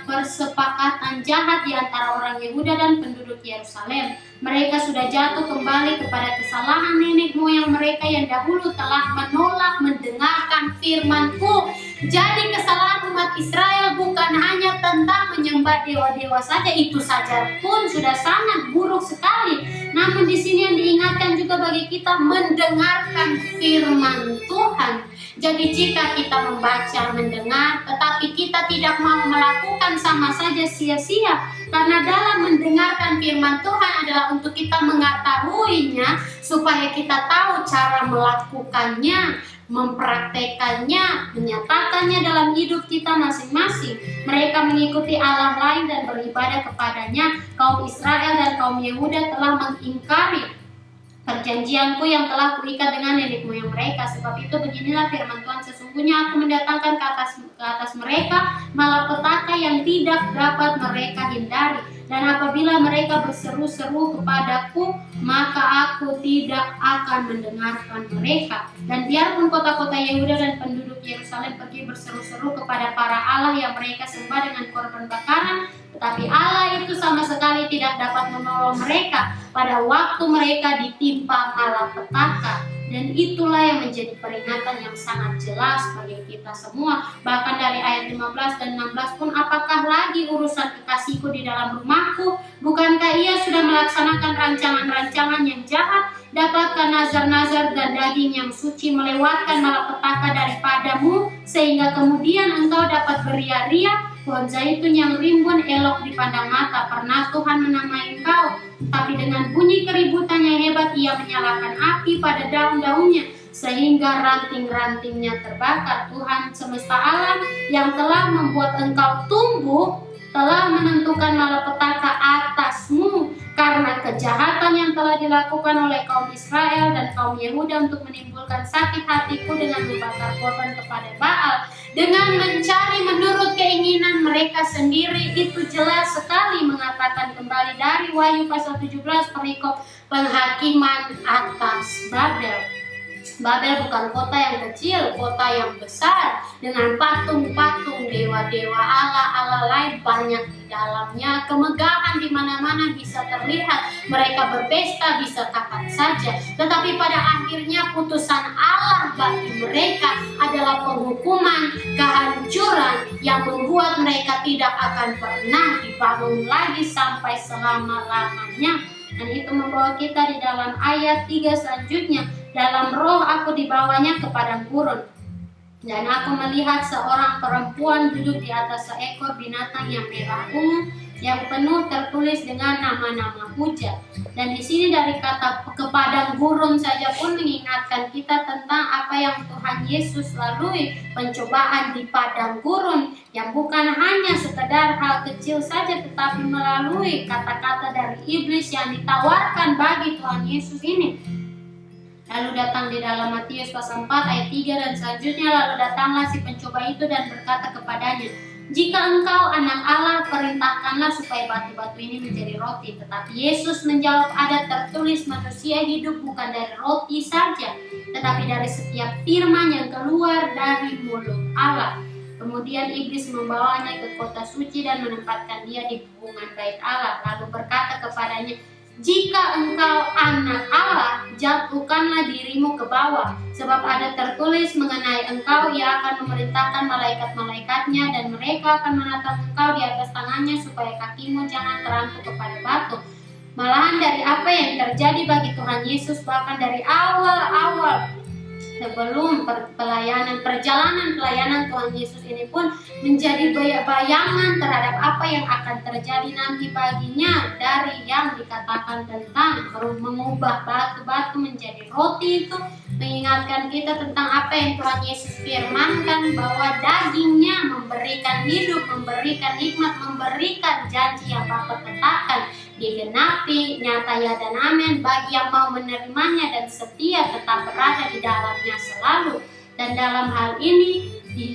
S1: persepakatan jahat di antara orang Yehuda dan penduduk Yerusalem. Mereka sudah jatuh kembali kepada kesalahan nenek moyang mereka yang dahulu telah menolak mendengarkan firman-Ku. Jadi kesalahan umat Israel bukan hanya tentang menyembah dewa-dewa saja, itu saja pun sudah sangat buruk sekali. Namun di sini yang diingatkan juga bagi kita mendengarkan firman Tuhan. Jadi jika kita membaca, mendengar, tetapi kita tidak mau melakukan, sama saja sia-sia. Karena dalam mendengarkan firman Tuhan adalah untuk kita mengetahuinya, supaya kita tahu cara melakukannya, mempraktekannya, menyatakannya dalam hidup kita masing-masing. Mereka mengikuti Allah lain dan beribadah kepadanya. Kaum Israel dan kaum Yehuda telah mengingkari perjanjianku yang telah kuikat dengan nenek moyang mereka. Sebab itu beginilah firman Tuhan, sesungguhnya aku mendatangkan ke atas mereka malapetaka yang tidak dapat mereka hindari. Dan apabila mereka berseru-seru kepadaku, maka aku tidak akan mendengarkan mereka. Dan biarpun kota-kota Yehuda dan penduduk Yerusalem pergi berseru-seru kepada para Allah yang mereka sembah dengan korban bakaran, tetapi Allah itu sama sekali tidak dapat menolong mereka pada waktu mereka ditimpa malapetaka. Dan itulah yang menjadi peringatan yang sangat jelas bagi kita semua. Bahkan dari ayat 15 dan 16 pun, apakah lagi urusan kekasihku di dalam rumahku? Bukankah ia sudah melaksanakan rancangan-rancangan yang jahat? Dapatkan nazar-nazar dan daging yang suci melewatkan malapetaka daripadamu, sehingga kemudian engkau dapat beria-ria. Pohon zaitun yang rimbun elok dipandang mata, pernah Tuhan menamai engkau, tapi dengan bunyi keributan yang hebat ia menyalakan api pada daun-daunnya, sehingga ranting-rantingnya terbakar. Tuhan semesta alam yang telah membuat engkau tumbuh telah menentukan malapetaka atasmu karena kejahatan yang telah dilakukan oleh kaum Israel dan kaum Yehuda untuk menimbulkan sakit hatiku dengan membakar korban kepada Baal, dengan mencari menurut keinginan mereka sendiri. Itu jelas sekali mengatakan kembali dari Wahyu pasal 17 perikop penghakiman atas Babel. Babel bukan kota yang kecil, kota yang besar dengan patung-patung dewa-dewa Allah lain banyak di dalamnya. Kemegahan di mana-mana bisa terlihat. Mereka berpesta bisa kapan saja. Tetapi pada akhirnya putusan Allah bagi mereka adalah penghukuman, kehancuran yang membuat mereka tidak akan pernah dibangun lagi sampai selama-lamanya. Dan itu membawa kita di dalam ayat 3 selanjutnya. Dalam roh aku dibawanya ke padang gurun, dan aku melihat seorang perempuan duduk di atas seekor binatang yang merah ungu, yang penuh tertulis dengan nama-nama hujat. Dan di sini dari kata ke padang gurun saja pun mengingatkan kita tentang apa yang Tuhan Yesus lalui, pencobaan di padang gurun, yang bukan hanya sekedar hal kecil saja, tetapi melalui kata-kata dari iblis yang ditawarkan bagi Tuhan Yesus ini. Lalu datang di dalam Matius pasal 4 ayat 3 dan selanjutnya, lalu datanglah si pencoba itu dan berkata kepadanya, jika engkau anak Allah, perintahkanlah supaya batu-batu ini menjadi roti. Tetapi Yesus menjawab, ada tertulis manusia hidup bukan dari roti saja, tetapi dari setiap firman yang keluar dari mulut Allah. Kemudian iblis membawanya ke kota suci dan menempatkan dia di hubungan bait Allah, lalu berkata kepadanya, "Jika engkau anak Allah, jatuhkanlah dirimu ke bawah, sebab ada tertulis mengenai engkau, ia akan memerintahkan malaikat-malaikatnya dan mereka akan menatang engkau di atas tangannya supaya kakimu jangan terantuk kepada batu." Malahan dari apa yang terjadi bagi Tuhan Yesus, bahkan dari awal-awal sebelum perjalanan pelayanan Tuhan Yesus ini pun menjadi bayangan terhadap apa yang akan terjadi nanti baginya, dari yang dikatakan tentang mengubah batu-batu menjadi roti. Itu mengingatkan kita tentang apa yang Tuhan Yesus firmankan, bahwa dagingnya memberikan hidup, memberikan hikmat, memberikan janji yang Bapa tetapkan digenapi, nyata ya dan amin bagi yang mau menerimanya dan setia tetap berada di dalamnya selalu. Dan dalam hal ini,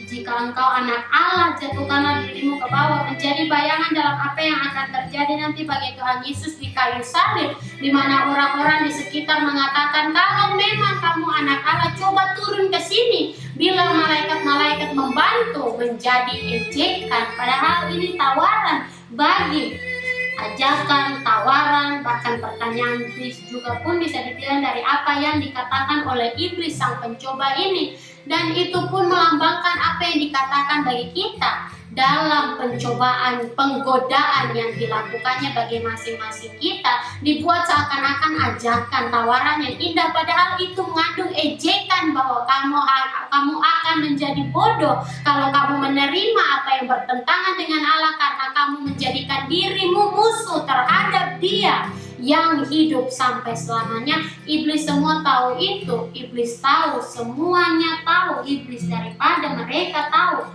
S1: jika engkau anak Allah, jatuhkanlah dirimu ke bawah, menjadi bayangan dalam apa yang akan terjadi nanti bagi Tuhan Yesus di kayu salib, di mana orang-orang di sekitar mengatakan, "Kalau memang kamu anak Allah, coba turun ke sini." Bila malaikat-malaikat membantu, menjadi ejekan. Padahal ini tawaran bagi ajakan, tawaran, bahkan pertanyaan iblis juga pun bisa dibilang dari apa yang dikatakan oleh iblis sang pencoba ini. Dan itu pun melambangkan apa yang dikatakan bagi kita dalam pencobaan, penggodaan yang dilakukannya bagi masing-masing kita, dibuat seakan-akan ajakan, tawaran yang indah, padahal itu mengandung ejekan bahwa kamu akan menjadi bodoh kalau kamu menerima apa yang bertentangan dengan Allah, karena kamu menjadikan dirimu musuh terhadap Dia yang hidup sampai selamanya. Iblis semua tahu itu. Iblis tahu, semuanya tahu. Iblis daripada mereka tahu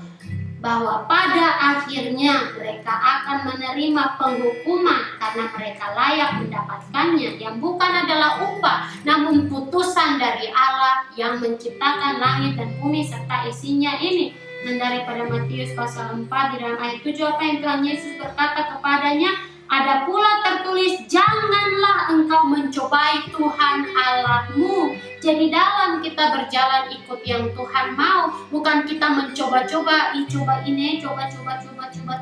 S1: bahwa pada akhirnya mereka akan menerima penghukuman karena mereka layak mendapatkannya, yang bukan adalah upah, namun putusan dari Allah yang menciptakan langit dan bumi serta isinya ini. Dan daripada Matius pasal 4 di dalam ayat 7, apa yang Tuhan Yesus berkata kepadanya, "Ada pula tertulis, janganlah engkau mencobai Tuhan Allahmu." Jadi dalam kita berjalan ikut yang Tuhan mau, bukan kita mencoba-coba, coba ini, coba.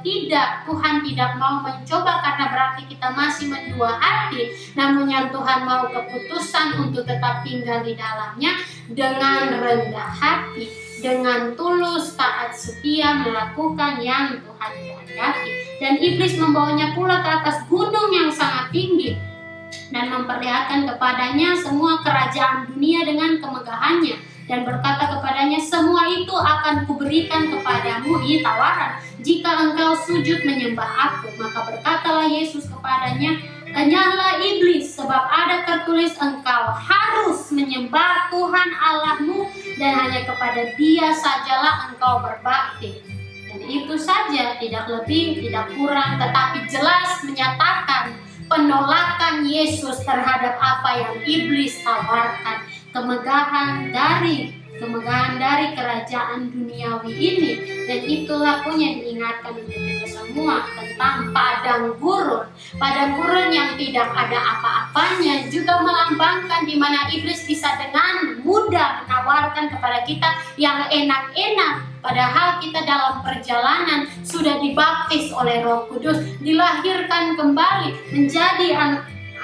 S1: Tidak, Tuhan tidak mau mencoba karena berarti kita masih mendua hati. Namun yang Tuhan mau keputusan untuk tetap tinggal di dalamnya dengan rendah hati, dengan tulus, taat, setia melakukan yang Tuhan kehendaki. Dan iblis membawanya pula ke atas gunung yang sangat tinggi dan memperlihatkan kepadanya semua kerajaan dunia dengan kemegahannya, dan berkata kepadanya, "Semua itu akan kuberikan kepadamu." Ini tawaran, "jika engkau sujud menyembah aku." Maka berkatalah Yesus kepadanya, "Enyahlah iblis, sebab ada tertulis, engkau harus menyembah Tuhan Allahmu dan hanya kepada Dia sajalah engkau berbakti." Dan itu saja, tidak lebih, tidak kurang, tetapi jelas menyatakan penolakan Yesus terhadap apa yang iblis tawarkan. Kemegahan dari kerajaan duniawi ini. Dan itulah pun yang diingatkan untuk kita semua tentang padang gurun. Padang gurun yang tidak ada apa-apanya, juga melambangkan di mana iblis bisa dengan mudah menawarkan kepada kita yang enak-enak. Padahal kita dalam perjalanan sudah dibaptis oleh Roh Kudus, dilahirkan kembali menjadi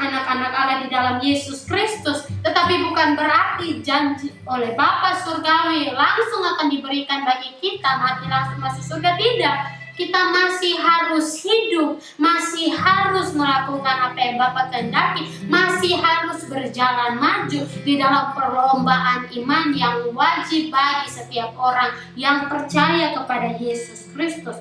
S1: anak-anak Allah di dalam Yesus Kristus. Tetapi bukan berarti janji oleh Bapa Surgawi langsung akan diberikan bagi kita, mati langsung masuk surga. Tidak. Kita masih harus hidup, masih harus melakukan apa yang Bapa kehendaki, masih harus berjalan maju di dalam perlombaan iman yang wajib bagi setiap orang yang percaya kepada Yesus Kristus.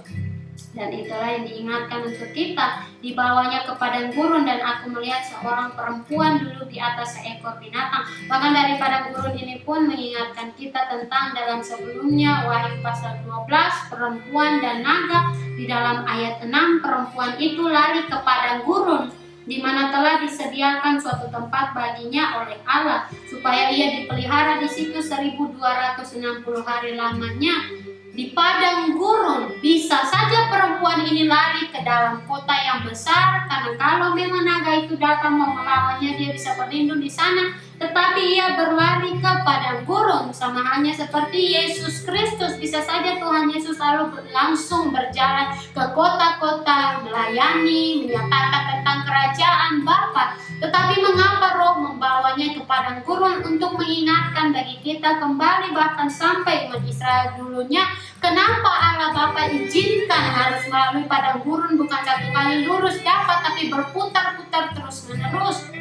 S1: Dan itulah yang diingatkan untuk kita. Dibawanya ke padang gurun, dan aku melihat seorang perempuan duduk di atas seekor binatang. Bahkan dari padang gurun ini pun mengingatkan kita tentang dalam sebelumnya, Wahyu pasal 12, perempuan dan naga. Di dalam ayat 6, perempuan itu lari ke padang gurun, di mana telah disediakan suatu tempat baginya oleh Allah, supaya ia dipelihara di situ 1260 hari lamanya. Di padang gurun, bisa saja perempuan ini lari ke dalam kota yang besar, karena kalau memang naga itu datang mau melawannya, dia bisa berlindung di sana. tetapi ia berlari ke padang gurun. Sama halnya seperti Yesus Kristus, bisa saja Tuhan Yesus lalu langsung berjalan ke kota-kota, melayani, menyatakan tentang kerajaan Bapa. Tetapi mengapa Roh membawanya ke padang gurun untuk mengingatkan bagi kita kembali, bahkan sampai umat Israel dulunya, kenapa Allah Bapa izinkan harus melalui padang gurun, bukan satu kali lurus dapat, tapi berputar-putar terus-menerus,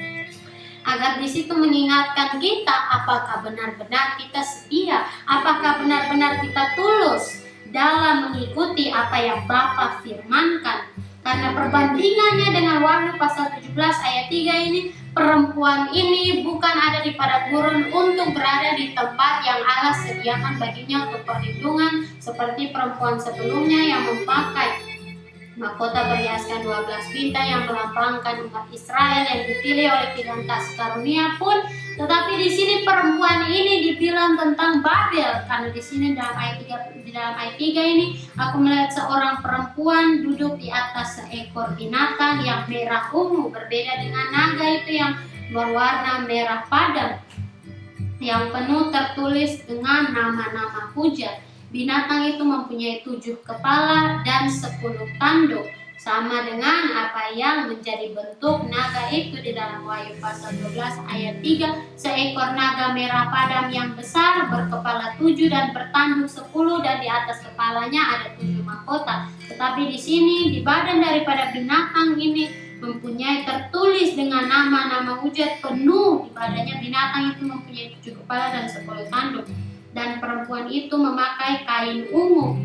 S1: agar di situ mengingatkan kita apakah benar-benar kita setia, apakah benar-benar kita tulus dalam mengikuti apa yang Bapa firmankan. Karena perbandingannya dengan Wahyu pasal 17 ayat 3 ini, perempuan ini bukan ada di padang gurun untuk berada di tempat yang Allah sediakan baginya untuk perlindungan, seperti perempuan sebelumnya yang memakai mahkota berhiaskan 12 bintang yang melambangkan umat Israel yang dipilih oleh pilihan kasih karunia pun. Tetapi di sini perempuan ini dibilang tentang Babel, karena di sini dalam ayat 3 ini aku melihat seorang perempuan duduk di atas seekor binatang yang merah ungu, berbeda dengan naga itu yang berwarna merah padam, yang penuh tertulis dengan nama-nama puja. Binatang itu mempunyai 7 kepala dan 10 tanduk, sama dengan apa yang menjadi bentuk naga itu di dalam Wahyu pasal 12 ayat 3. Seekor naga merah padam yang besar, berkepala 7 dan bertanduk 10, dan di atas kepalanya ada 7 mahkota. Tetapi di sini di badan daripada binatang ini mempunyai tertulis dengan nama-nama hujat penuh. Di badannya binatang itu mempunyai 7 kepala dan 10 tanduk. Dan perempuan itu memakai kain ungu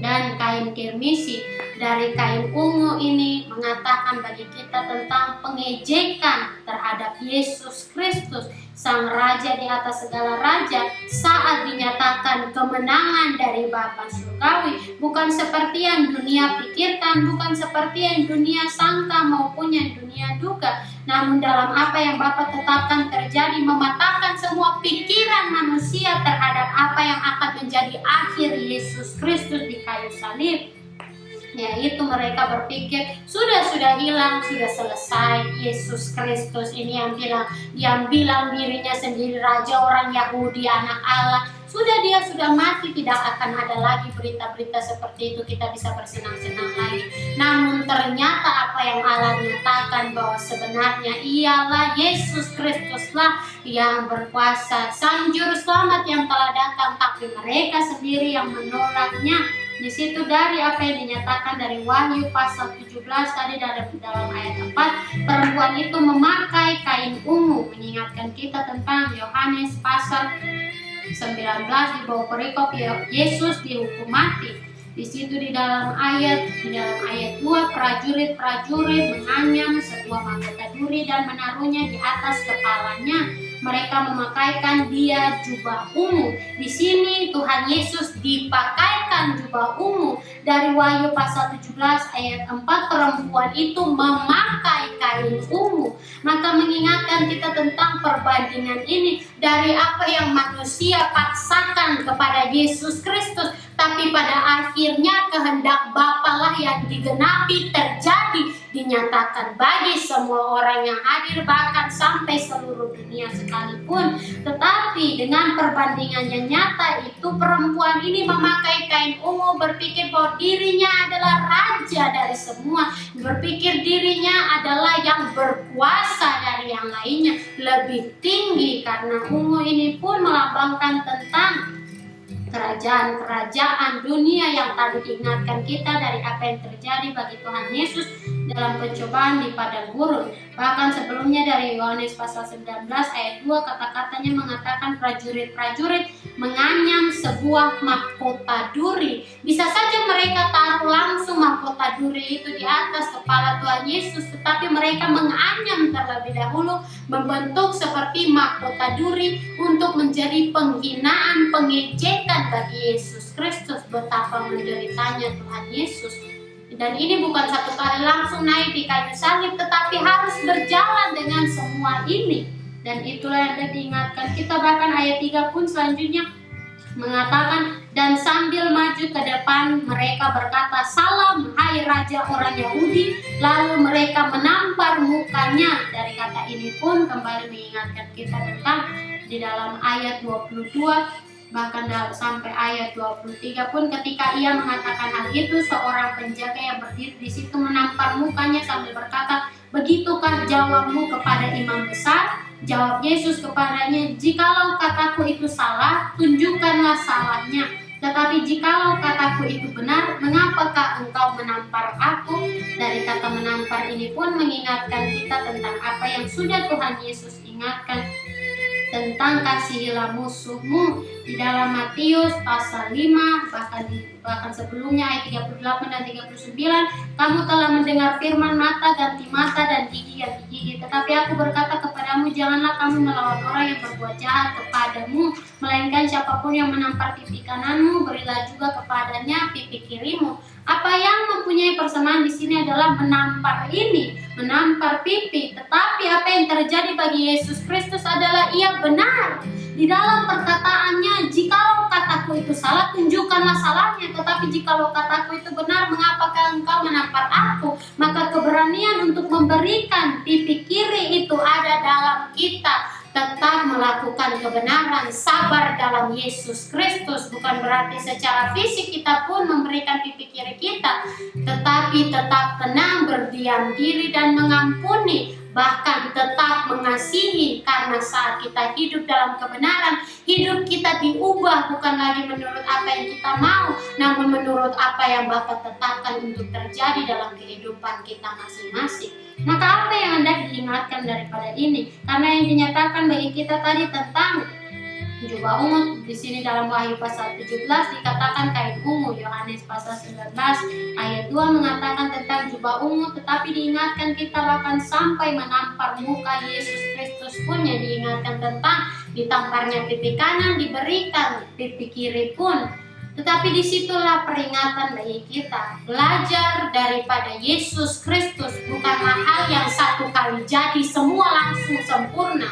S1: dan kain kirmisi. Dari kain ungu ini mengatakan bagi kita tentang pengejekan terhadap Yesus Kristus, Sang Raja di atas segala raja, saat dinyatakan kemenangan dari Bapa surgawi. Bukan seperti yang dunia pikirkan, bukan seperti yang dunia sangka maupun yang dunia duga, namun dalam apa yang Bapa tetapkan terjadi, mematahkan semua pikiran manusia terhadap apa yang akan menjadi akhir Yesus Kristus di kayu salib. Yaitu mereka berpikir sudah hilang, sudah selesai. Yesus Kristus ini yang bilang dirinya sendiri raja orang Yahudi, anak Allah, dia sudah mati, tidak akan ada lagi berita-berita seperti itu, kita bisa bersenang-senang lagi. Namun ternyata apa yang Allah nyatakan, bahwa sebenarnya ialah Yesus Kristuslah yang berkuasa, Sang Juru Selamat yang telah datang, tapi mereka sendiri yang menolaknya. Di situ dari apa yang dinyatakan dari Wahyu pasal 17 tadi dalam ayat 4, perempuan itu memakai kain ungu, mengingatkan kita tentang Yohanes pasal 19 di bawah perikop Yesus dihukum mati. Di situ di dalam ayat 2, prajurit-prajurit menganyam sebuah mahkota duri dan menaruhnya di atas kepalanya. Mereka memakaikan dia jubah ungu. Di sini Tuhan Yesus dipakaikan jubah ungu. Dari Wahyu pasal 17 ayat 4, perempuan itu memakai kain ungu. Maka mengingatkan kita tentang perbandingan ini dari apa yang manusia paksakan kepada Yesus Kristus, tapi pada akhirnya kehendak Bapa lah yang digenapi, terjadi, dinyatakan bagi semua orang yang hadir, bahkan sampai seluruh dunia sekalipun. Tetapi dengan perbandingan yang nyata itu, perempuan ini memakai kain ungu, berpikir bahwa dirinya adalah raja dari semua, berpikir dirinya adalah yang berkuasa dari yang lainnya, lebih tinggi, karena ungu ini pun melambangkan tentang kerajaan-kerajaan dunia yang tadi diingatkan kita dari apa yang terjadi bagi Tuhan Yesus dalam pencobaan di padang gurun. Bahkan sebelumnya dari Yohanes pasal 19 ayat 2, kata-katanya mengatakan prajurit-prajurit menganyam sebuah mahkota duri. Bisa saja mereka taruh langsung mahkota duri itu di atas kepala Tuhan Yesus, tetapi mereka menganyam terlebih dahulu, membentuk seperti mahkota duri untuk menjadi penghinaan, pengejekan bagi Yesus Kristus. Betapa menderitanya Tuhan Yesus. Dan ini bukan satu kali langsung naik di kayu salib, tetapi harus berjalan dengan semua ini. Dan itulah yang diingatkan kita. Bahkan ayat 3 pun selanjutnya mengatakan, dan sambil maju maju ke depan. Mereka berkata, "Salam, hai Raja orang Yahudi." Lalu mereka menampar mukanya. Dari kata ini pun kembali mengingatkan kita tentang di dalam ayat 22 bahkan sampai ayat 23 pun, ketika ia mengatakan hal itu, seorang penjaga yang berdiri di situ menampar mukanya sambil berkata, "Begitukah jawabmu kepada imam besar?" Jawab Yesus kepadanya, "Jikalau kataku itu salah, tunjukkanlah salahnya. Tetapi jikalau kataku itu benar, mengapakah engkau menampar aku?" Dari kata menampar ini pun mengingatkan kita tentang apa yang sudah Tuhan Yesus ingatkan tentang kasihilah musuhmu di dalam Matius pasal 5, bahkan sebelumnya ayat 38 dan 39, "Kamu telah mendengar firman mata ganti mata dan gigi ganti gigi, tetapi aku berkata kepadamu, janganlah kamu melawan orang yang berbuat jahat kepadamu, melainkan siapapun yang menampar pipi kananmu, berilah juga kepadanya pipi kirimu." Apa yang mempunyai persamaan di sini adalah menampar ini, menampar pipi. Tetapi apa yang terjadi bagi Yesus Kristus adalah ia benar. Di dalam perkataannya, "Jikalau kataku itu salah, tunjukkanlah salahnya. Tetapi jikalau kataku itu benar, mengapakah engkau menampar aku?" Maka keberanian untuk memberikan pipi kiri itu ada dalam kita. Tetap melakukan kebenaran, sabar dalam Yesus Kristus. Bukan berarti secara fisik kita pun memberikan pipi kiri kita, tetapi tetap tenang, berdiam diri dan mengampuni, bahkan tetap mengasihi. Karena saat kita hidup dalam kebenaran, hidup kita diubah bukan lagi menurut apa yang kita mau, namun menurut apa yang Bapa tetapkan untuk terjadi dalam kehidupan kita masing-masing. Maka apa yang hendak diingatkan daripada ini? Karena yang dinyatakan bagi kita tadi tentang jubah ungu, di sini dalam Wahyu pasal 17 dikatakan kain ungu. Yohanes pasal 19 ayat 2 mengatakan tentang jubah ungu, tetapi diingatkan kita bahkan sampai menampar muka Yesus Kristus pun yang diingatkan tentang ditamparnya pipi kanan, diberikan pipi kiri pun. Tetapi disitulah peringatan bagi kita. Belajar daripada Yesus Kristus bukanlah hal yang satu kali jadi semua langsung sempurna.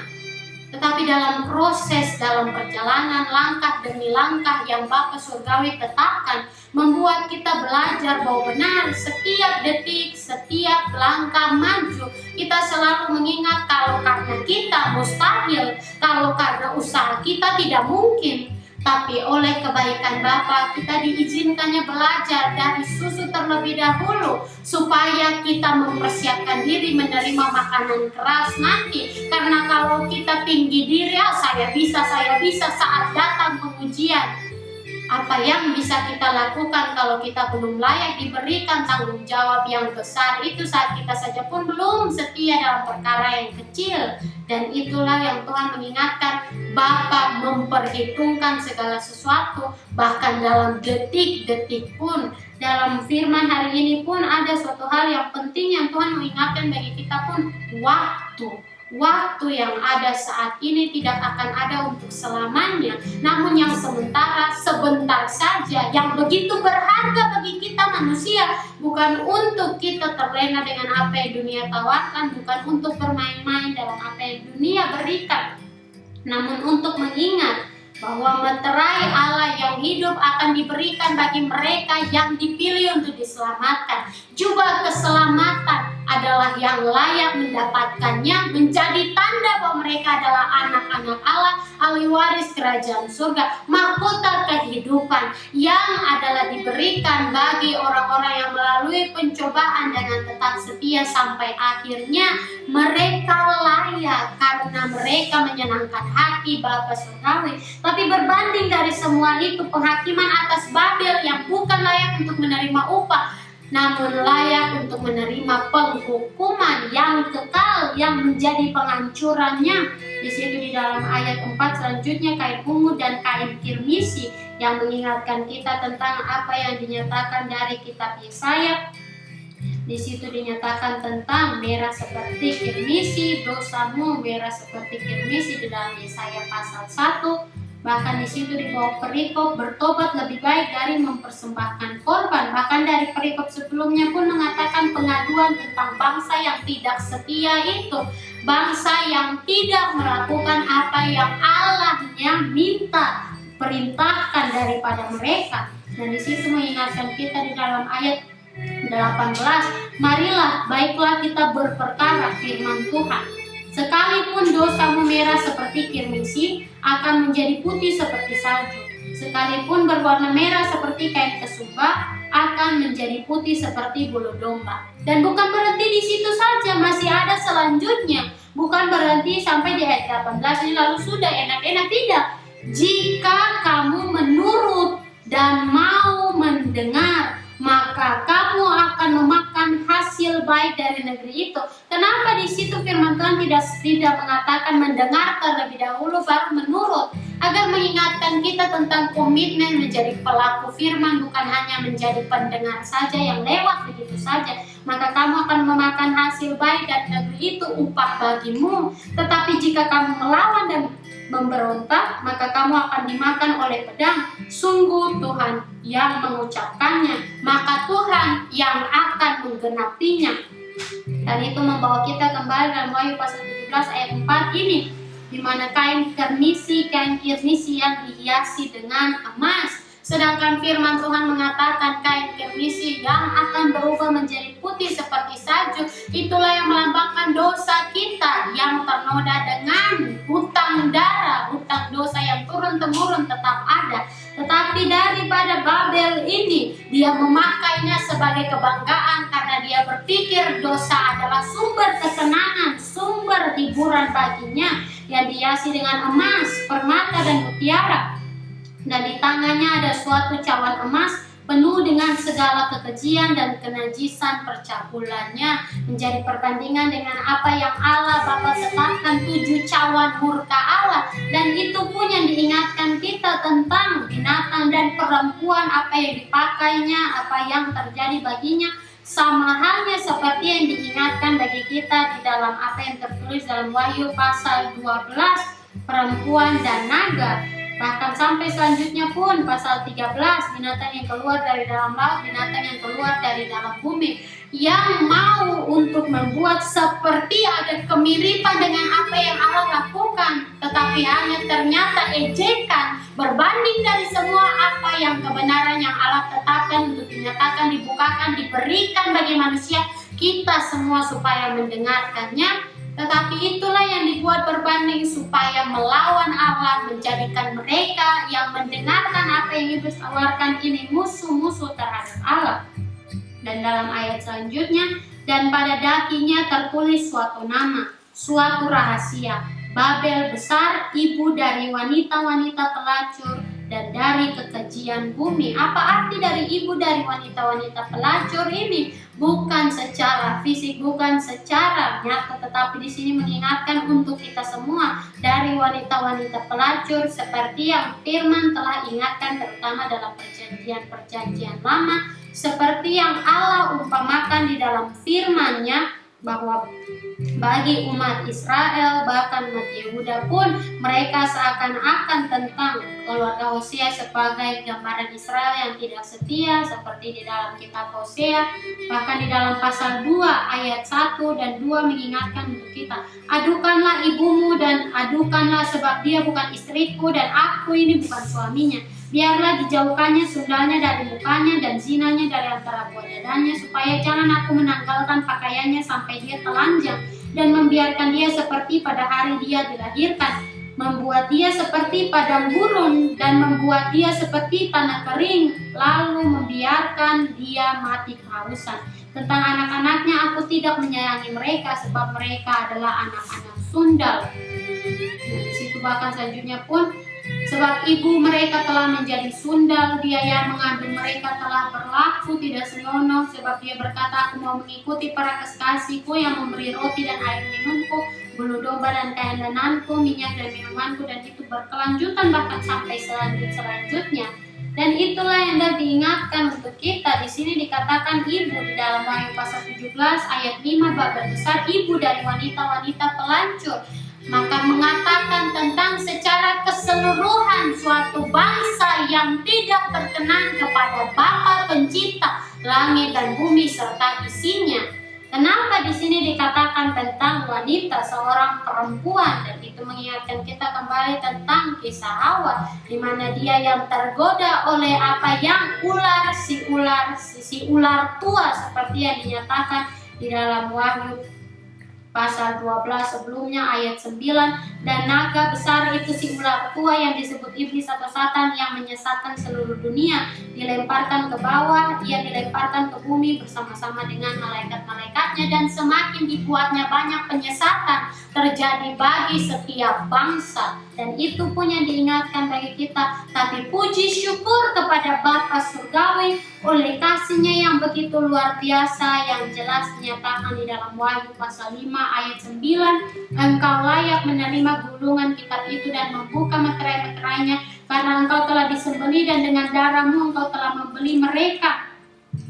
S1: Tetapi dalam proses, dalam perjalanan langkah demi langkah yang Bapa Surgawi tetapkan, membuat kita belajar bahwa benar setiap detik, setiap langkah maju, kita selalu mengingat kalau karena kita mustahil, kalau karena usaha kita tidak mungkin. Tapi oleh kebaikan Bapa kita diizinkannya belajar dari susu terlebih dahulu, supaya kita mempersiapkan diri menerima makanan keras nanti. Karena kalau kita tinggi diri, saya bisa saat datang pengujian. Apa yang bisa kita lakukan kalau kita belum layak diberikan tanggung jawab yang besar itu saat kita saja pun belum setia dalam perkara yang kecil. Dan itulah yang Tuhan mengingatkan, Bapa memperhitungkan segala sesuatu, bahkan dalam detik-detik pun. Dalam firman hari ini pun ada suatu hal yang penting yang Tuhan mengingatkan bagi kita pun, waktu. Waktu yang ada saat ini tidak akan ada untuk selamanya, namun yang sementara, sebentar saja, yang begitu berharga bagi kita manusia, bukan untuk kita terlena dengan apa yang dunia tawarkan, bukan untuk bermain-main dalam apa yang dunia berikan, namun untuk mengingat bahwa meterai Allah yang hidup akan diberikan bagi mereka yang dipilih untuk diselamatkan. Jubah keselamatan adalah yang layak mendapatkannya, menjadi tanda bahwa mereka adalah anak-anak Allah, ahli waris kerajaan surga, mahkota kehidupan yang adalah diberikan bagi orang-orang yang melalui pencobaan dengan tetap setia sampai akhirnya mereka layak karena mereka menyenangkan hati Bapa Surgawi. Tapi berbanding dari semua itu, penghakiman atas Babel yang bukan layak untuk menerima upah, namun layak untuk menerima penghukuman yang kekal yang menjadi penghancurannya. Di situ di dalam ayat 4 selanjutnya, kain ungu dan kain kirmisi yang mengingatkan kita tentang apa yang dinyatakan dari kitab Yesaya. Di situ dinyatakan tentang merah seperti kirmisi, dosamu merah seperti kirmisi di dalam Yesaya pasal 1. Bahkan di situ di bawah perikop, bertobat lebih baik dari mempersembahkan korban. Bahkan dari perikop sebelumnya pun mengatakan pengaduan tentang bangsa yang tidak setia itu, bangsa yang tidak melakukan apa yang Allahnya minta, perintahkan daripada mereka. Dan di situ mengingatkan kita di dalam ayat 18, marilah baiklah kita berperkara firman Tuhan. Sekalipun dosamu merah seperti kirmisi, akan menjadi putih seperti salju. Sekalipun berwarna merah seperti kain kesumba, akan menjadi putih seperti bulu domba. Dan bukan berhenti di situ saja, masih ada selanjutnya. Bukan berhenti sampai di ayat 18 ini lalu sudah enak-enak, tidak. Jika kamu menurut dan mau mendengar, maka kamu akan memakan hasil baik dari negeri itu. Kenapa di situ firman Tuhan tidak mengatakan mendengar terlebih dahulu baru menurut? Agar mengingatkan kita tentang komitmen menjadi pelaku firman, bukan hanya menjadi pendengar saja yang lewat begitu saja. Maka kamu akan memakan hasil baik dari negeri itu, upah bagimu. Tetapi jika kamu melawan dan memberontak, maka kamu akan dimakan oleh pedang. Sungguh Tuhan yang mengucapkannya, maka Tuhan yang akan menggenapinya. Dan itu membawa kita kembali dalam Wahyu pasal 17 ayat 4 ini, di mana kain kirmisi yang dihiasi dengan emas. Sedangkan firman Tuhan mengatakan kain kirmisi yang akan berubah menjadi putih seperti salju, itulah yang melambangkan dosa kita yang ternoda dengan hutang darah, hutang dosa yang turun-temurun tetap ada. Tetapi daripada Babel ini, dia memakainya sebagai kebanggaan karena dia berpikir dosa adalah sumber kesenangan, sumber hiburan baginya, yang dihiasi dengan emas, permata, dan mutiara. Dan di tangannya ada suatu cawan emas penuh dengan segala kekejian dan kenajisan percabulannya, menjadi perbandingan dengan apa yang Allah Bapa tetapkan, 7 cawan murka Allah. Dan itu pun yang diingatkan kita tentang binatang dan perempuan, apa yang dipakainya, apa yang terjadi baginya, sama halnya seperti yang diingatkan bagi kita di dalam apa yang tertulis dalam Wahyu pasal 12, perempuan dan naga. Bahkan sampai selanjutnya pun pasal 13, binatang yang keluar dari dalam laut, binatang yang keluar dari dalam bumi, yang mau untuk membuat seperti ada kemiripan dengan apa yang Allah lakukan, tetapi hanya ternyata ejekan berbanding dari semua apa yang kebenaran yang Allah tetapkan untuk dinyatakan, dibukakan, diberikan bagi manusia kita semua supaya mendengarkannya. Tetapi itulah yang dibuat berbanding supaya melawan Allah, menjadikan mereka yang mendengarkan apa yang Iblis tawarkan ini musuh-musuh terhadap Allah. Dan dalam ayat selanjutnya, dan pada dakinya tertulis suatu nama, suatu rahasia, Babel besar, ibu dari wanita-wanita pelacur dan dari kekejian bumi. Apa arti dari ibu dari wanita-wanita pelacur ini? Bukan secara fisik, bukan secara nyata, tetapi di sini mengingatkan untuk kita semua dari wanita-wanita pelacur, seperti yang firman telah ingatkan terutama dalam perjanjian lama, seperti yang Allah umpamakan di dalam firman-Nya, bahwa bagi umat Israel, bahkan umat Yehuda pun, mereka seakan-akan tentang keluarga Hosea sebagai gambaran Israel yang tidak setia, seperti di dalam kitab Hosea. Bahkan di dalam pasal 2 ayat 1 dan 2 mengingatkan untuk kita, adukanlah ibumu dan adukanlah, sebab dia bukan istriku dan aku ini bukan suaminya. Biarlah dijauhkannya sundalnya dari mukanya dan zinanya dari antara buah dadanya, supaya jangan aku menanggalkan pakaiannya sampai dia telanjang, dan membiarkan dia seperti pada hari dia dilahirkan, membuat dia seperti padang gurun dan membuat dia seperti tanah kering, lalu membiarkan dia mati kehausan. Tentang anak-anaknya aku tidak menyayangi mereka, sebab mereka adalah anak-anak sundal. Nah, di situ bahkan selanjutnya pun, sebab ibu mereka telah menjadi sundal, dia yang mengandung mereka telah berlaku tidak senonoh, sebab dia berkata, aku mau mengikuti para kekasihku yang memberi roti dan air minumku, bulu domba dan kain lenanku, minyak dan minumanku, dan itu berkelanjutan bahkan sampai selanjutnya. Dan itulah yang hendak diingatkan untuk kita. Di sini dikatakan ibu di dalam Wahyu pasal 17 ayat 5, Babel besar, ibu dari wanita-wanita pelacur. Maka mengatakan tentang secara keseluruhan suatu bangsa yang tidak berkenan kepada Bapa pencipta langit dan bumi serta isinya. Kenapa di sini dikatakan tentang wanita, seorang perempuan, dan itu mengingatkan kita kembali tentang kisah Hawa, di mana dia yang tergoda oleh apa yang si ular tua, seperti yang dinyatakan di dalam Wahyu pasal 12 sebelumnya ayat 9. Dan naga besar itu, si ular tua yang disebut iblis atau Satan, yang menyesatkan seluruh dunia, dilemparkan ke bawah, dia dilemparkan ke bumi bersama-sama dengan malaikat-malaikatnya, dan semakin dibuatnya banyak penyesatan terjadi bagi setiap bangsa. Dan itu pun yang diingatkan bagi kita. Tapi puji syukur kepada Bapa Surgawi oleh kasih-Nya yang begitu luar biasa, yang jelas dinyatakan di dalam Wahyu pasal 5 ayat 9. Engkau layak menerima gulungan kitab itu dan membuka meterai-meterainya, karena engkau telah disembelih dan dengan darahmu engkau telah membeli mereka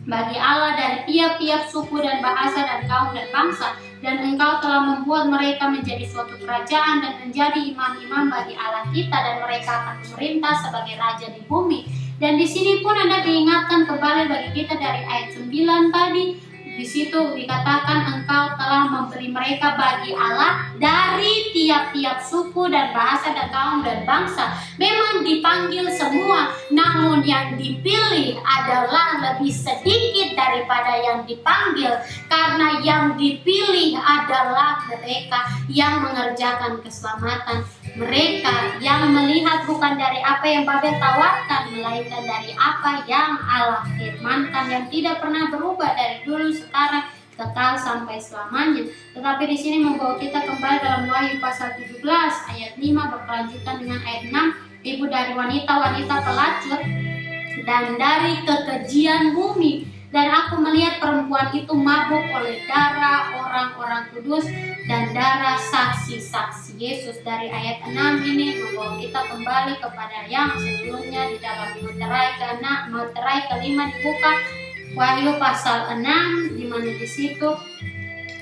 S1: bagi Allah dari tiap-tiap suku dan bahasa dan kaum dan bangsa, dan engkau telah membuat mereka menjadi suatu kerajaan dan menjadi imam-imam bagi Allah kita, dan mereka akan memerintah sebagai raja di bumi. Dan di sini pun Anda diingatkan kembali bagi kita dari ayat 9 tadi. Di situ dikatakan engkau telah memberi mereka bagi Allah dari tiap-tiap suku dan bahasa dan kaum dan bangsa. Memang dipanggil semua, namun yang dipilih adalah lebih sedikit daripada yang dipanggil, karena yang dipilih adalah mereka yang mengerjakan keselamatan, mereka yang melihat bukan dari apa yang Babel tawarkan, melainkan dari apa yang Allah firmankan, yang tidak pernah berubah dari dulu, sekarang, kekal sampai selamanya. Tetapi di sini membawa kita kembali dalam Wahyu pasal 17 ayat 5 berkelanjutan dengan ayat 6. Ibu dari wanita-wanita pelacur dan dari kekejian bumi. Dan aku melihat perempuan itu mabuk oleh darah orang-orang kudus dan darah saksi-saksi Yesus. Dari ayat 6 ini membawa kita kembali kepada yang sebelumnya di dalam meterai kelima dibuka, Wahyu pasal 6, di mana di situ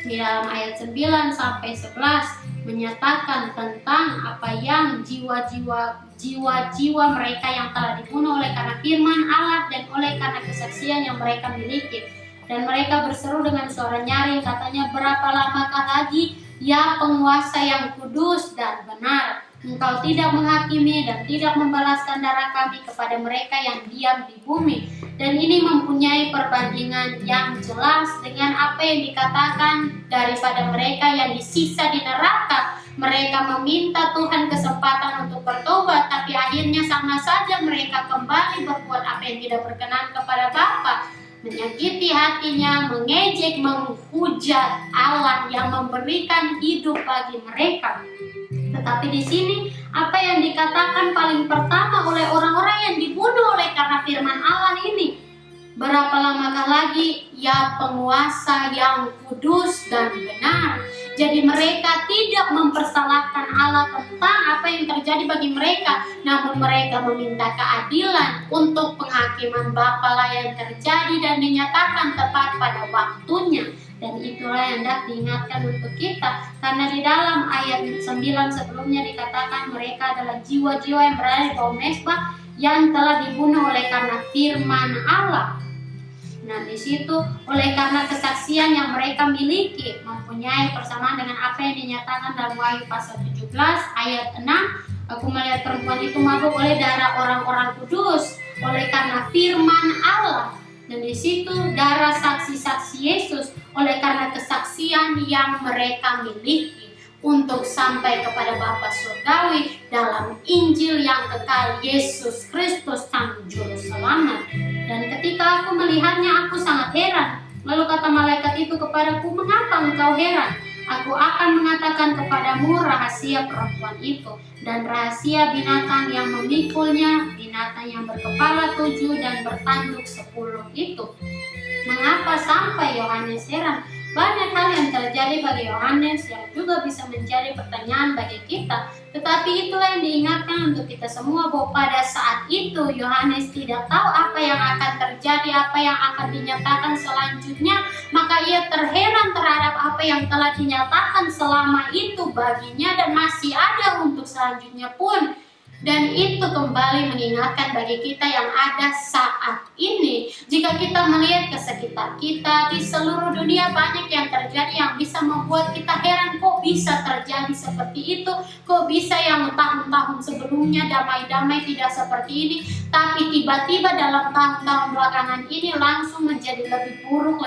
S1: di dalam ayat 9 sampai 11 menyatakan tentang apa yang jiwa-jiwa mereka yang telah dibunuh oleh karena firman Allah dan oleh karena kesaksian yang mereka miliki. Dan mereka berseru dengan suara nyaring, katanya, berapa lamakah lagi, ya penguasa yang kudus dan benar, engkau tidak menghakimi dan tidak membalaskan darah kami kepada mereka yang diam di bumi. Dan ini mempunyai perbandingan yang jelas dengan apa yang dikatakan daripada mereka yang disisa di neraka. Mereka meminta Tuhan kesempatan untuk bertobat, tapi akhirnya sama saja mereka kembali berbuat apa yang tidak berkenan kepada Bapa, menyakiti hatinya, mengejek, menghujat Allah yang memberikan hidup bagi mereka. Tetapi di sini apa yang dikatakan paling pertama oleh orang-orang yang dibunuh oleh karena firman Allah ini, berapa lamakah lagi, ya penguasa yang kudus dan benar. Jadi mereka tidak mempersalahkan Allah tentang apa yang terjadi bagi mereka, namun mereka meminta keadilan untuk penghakiman Bapa lah yang terjadi dan dinyatakan tepat pada waktunya. Dan itulah yang hendak diingatkan untuk kita, karena di dalam ayat 9 sebelumnya dikatakan mereka adalah jiwa-jiwa yang berada di bawah mezbah yang telah dibunuh oleh karena firman Allah. Nah, di situ oleh karena kesaksian yang mereka miliki mempunyai persamaan dengan apa yang dinyatakan dalam Wahyu pasal 17 ayat 6. Aku melihat perempuan itu mabuk oleh darah orang-orang kudus oleh karena firman Allah. Dan di situ darah saksi-saksi Yesus oleh karena kesaksian yang mereka miliki untuk sampai kepada Bapa Surgawi dalam Injil yang kekal Yesus Kristus Sang Juru Selamat. Dan ketika aku melihatnya, aku sangat heran. Lalu kata malaikat itu kepadaku, mengapa engkau heran? Aku akan mengatakan kepadamu rahasia perempuan itu dan rahasia binatang yang memikulnya, binatang yang berkepala 7 dan bertanduk 10 itu. Mengapa sampai Yohanes heran? Banyak hal yang terjadi bagi Yohanes yang juga bisa menjadi pertanyaan bagi kita. Tetapi itulah yang diingatkan untuk kita semua, bahwa pada saat itu Yohanes tidak tahu apa yang akan terjadi, apa yang akan dinyatakan selanjutnya. Maka ia terheran terhadap apa yang telah dinyatakan selama itu baginya dan masih ada untuk selanjutnya pun. Dan itu kembali mengingatkan bagi kita yang ada saat ini, jika kita melihat ke sekitar kita, di seluruh dunia banyak yang terjadi yang bisa membuat kita heran, kok bisa terjadi seperti itu, kok bisa yang tahun-tahun sebelumnya damai-damai tidak seperti ini, tapi tiba-tiba dalam tahun-tahun belakangan ini langsung menjadi lebih buruk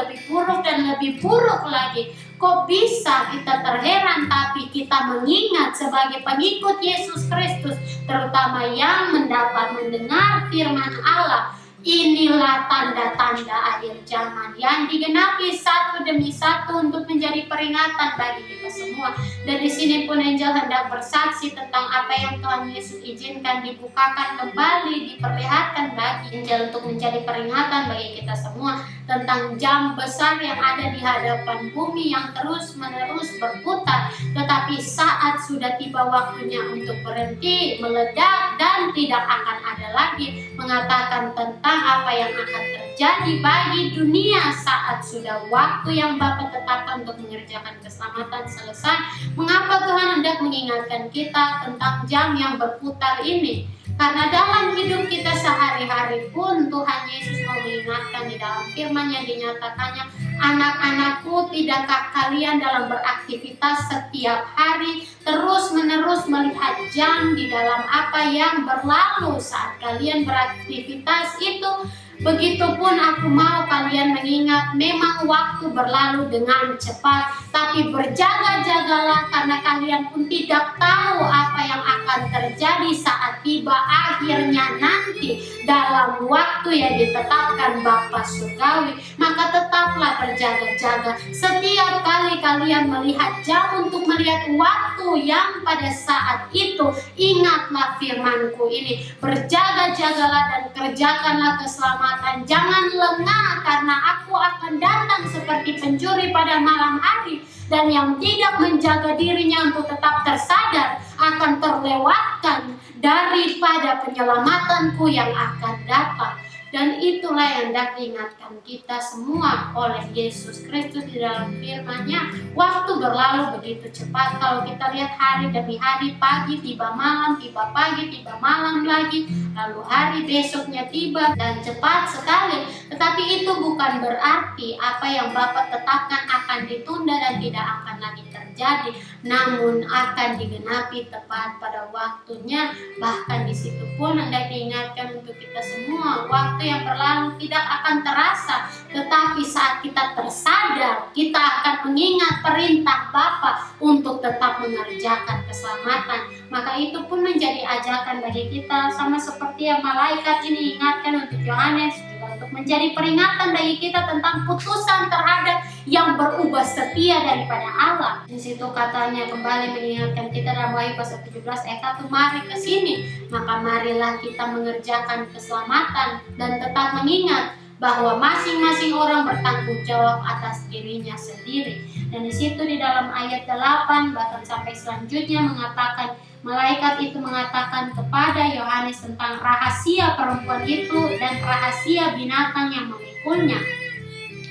S1: dan lebih buruk lagi. Kok bisa kita terheran, tapi kita mengingat sebagai pengikut Yesus Kristus, terutama yang mendapat mendengar firman Allah, inilah tanda-tanda akhir zaman yang digenapi satu demi satu untuk menjadi peringatan bagi kita semua. Dan di sini pun Angel hendak bersaksi tentang apa yang Tuhan Yesus izinkan dibukakan kembali, diperlihatkan bagi Angel untuk menjadi peringatan bagi kita semua tentang jam besar yang ada di hadapan bumi yang terus-menerus berputar, tetapi saat sudah tiba waktunya untuk berhenti, meledak, dan tidak akan ada lagi, mengatakan tentang apa yang akan terjadi bagi dunia saat sudah waktu yang Bapa tetapkan untuk mengerjakan keselamatan selesai. Mengapa Tuhan hendak mengingatkan kita tentang jam yang berputar ini? Karena dalam hidup kita sehari-hari pun Tuhan Yesus mau mengingatkan di dalam firman yang dinyatakannya, anak-anakku, tidakkah kalian dalam beraktivitas setiap hari terus-menerus melihat jam di dalam apa yang berlalu saat kalian beraktivitas itu? Begitupun aku mau kalian mengingat, memang waktu berlalu dengan cepat, tapi berjaga-jagalah karena kalian pun tidak tahu apa yang akan terjadi saat tiba akhirnya nanti dalam waktu yang ditetapkan Bapa Surgawi. Maka tetaplah berjaga-jaga setiap kali kalian melihat jam untuk melihat waktu yang pada saat itu. Ingatlah firmanku ini, berjaga-jagalah dan kerjakanlah keselamatan. Jangan lengah, karena aku akan datang seperti pencuri pada malam hari, dan yang tidak menjaga dirinya untuk tetap tersadar akan terlewatkan daripada penyelamatanku yang akan datang. Dan itulah yang hendak diingatkan kita semua oleh Yesus Kristus di dalam firman-Nya. Waktu berlalu begitu cepat. Kalau kita lihat hari demi hari, pagi tiba malam, tiba pagi, tiba malam lagi, lalu hari besoknya tiba, dan cepat sekali. Tetapi itu bukan berarti apa yang Bapa tetapkan akan ditunda dan tidak akan lagi terjadi, namun akan digenapi tepat pada waktunya. Bahkan di situ pun hendak diingatkan untuk kita semua, waktu yang berlalu tidak akan terasa, tetapi saat kita tersadar, kita akan mengingat perintah Bapa untuk tetap mengerjakan keselamatan. Maka itu pun menjadi ajakan bagi kita, sama seperti yang malaikat ini ingatkan untuk Yohanes, juga untuk menjadi peringatan bagi kita tentang putusan terhadap yang berubah setia daripada Allah. Di situ katanya kembali mengingatkan kita dalam Wahyu pasal 17 ayat 1, mari ke sini, maka marilah kita mengerjakan keselamatan dan tetap mengingat bahwa masing-masing orang bertanggung jawab atas dirinya sendiri. Dan di situ di dalam ayat 8 bahkan sampai selanjutnya mengatakan, malaikat itu mengatakan kepada Yohanes tentang rahasia perempuan itu dan rahasia binatang yang memikulnya,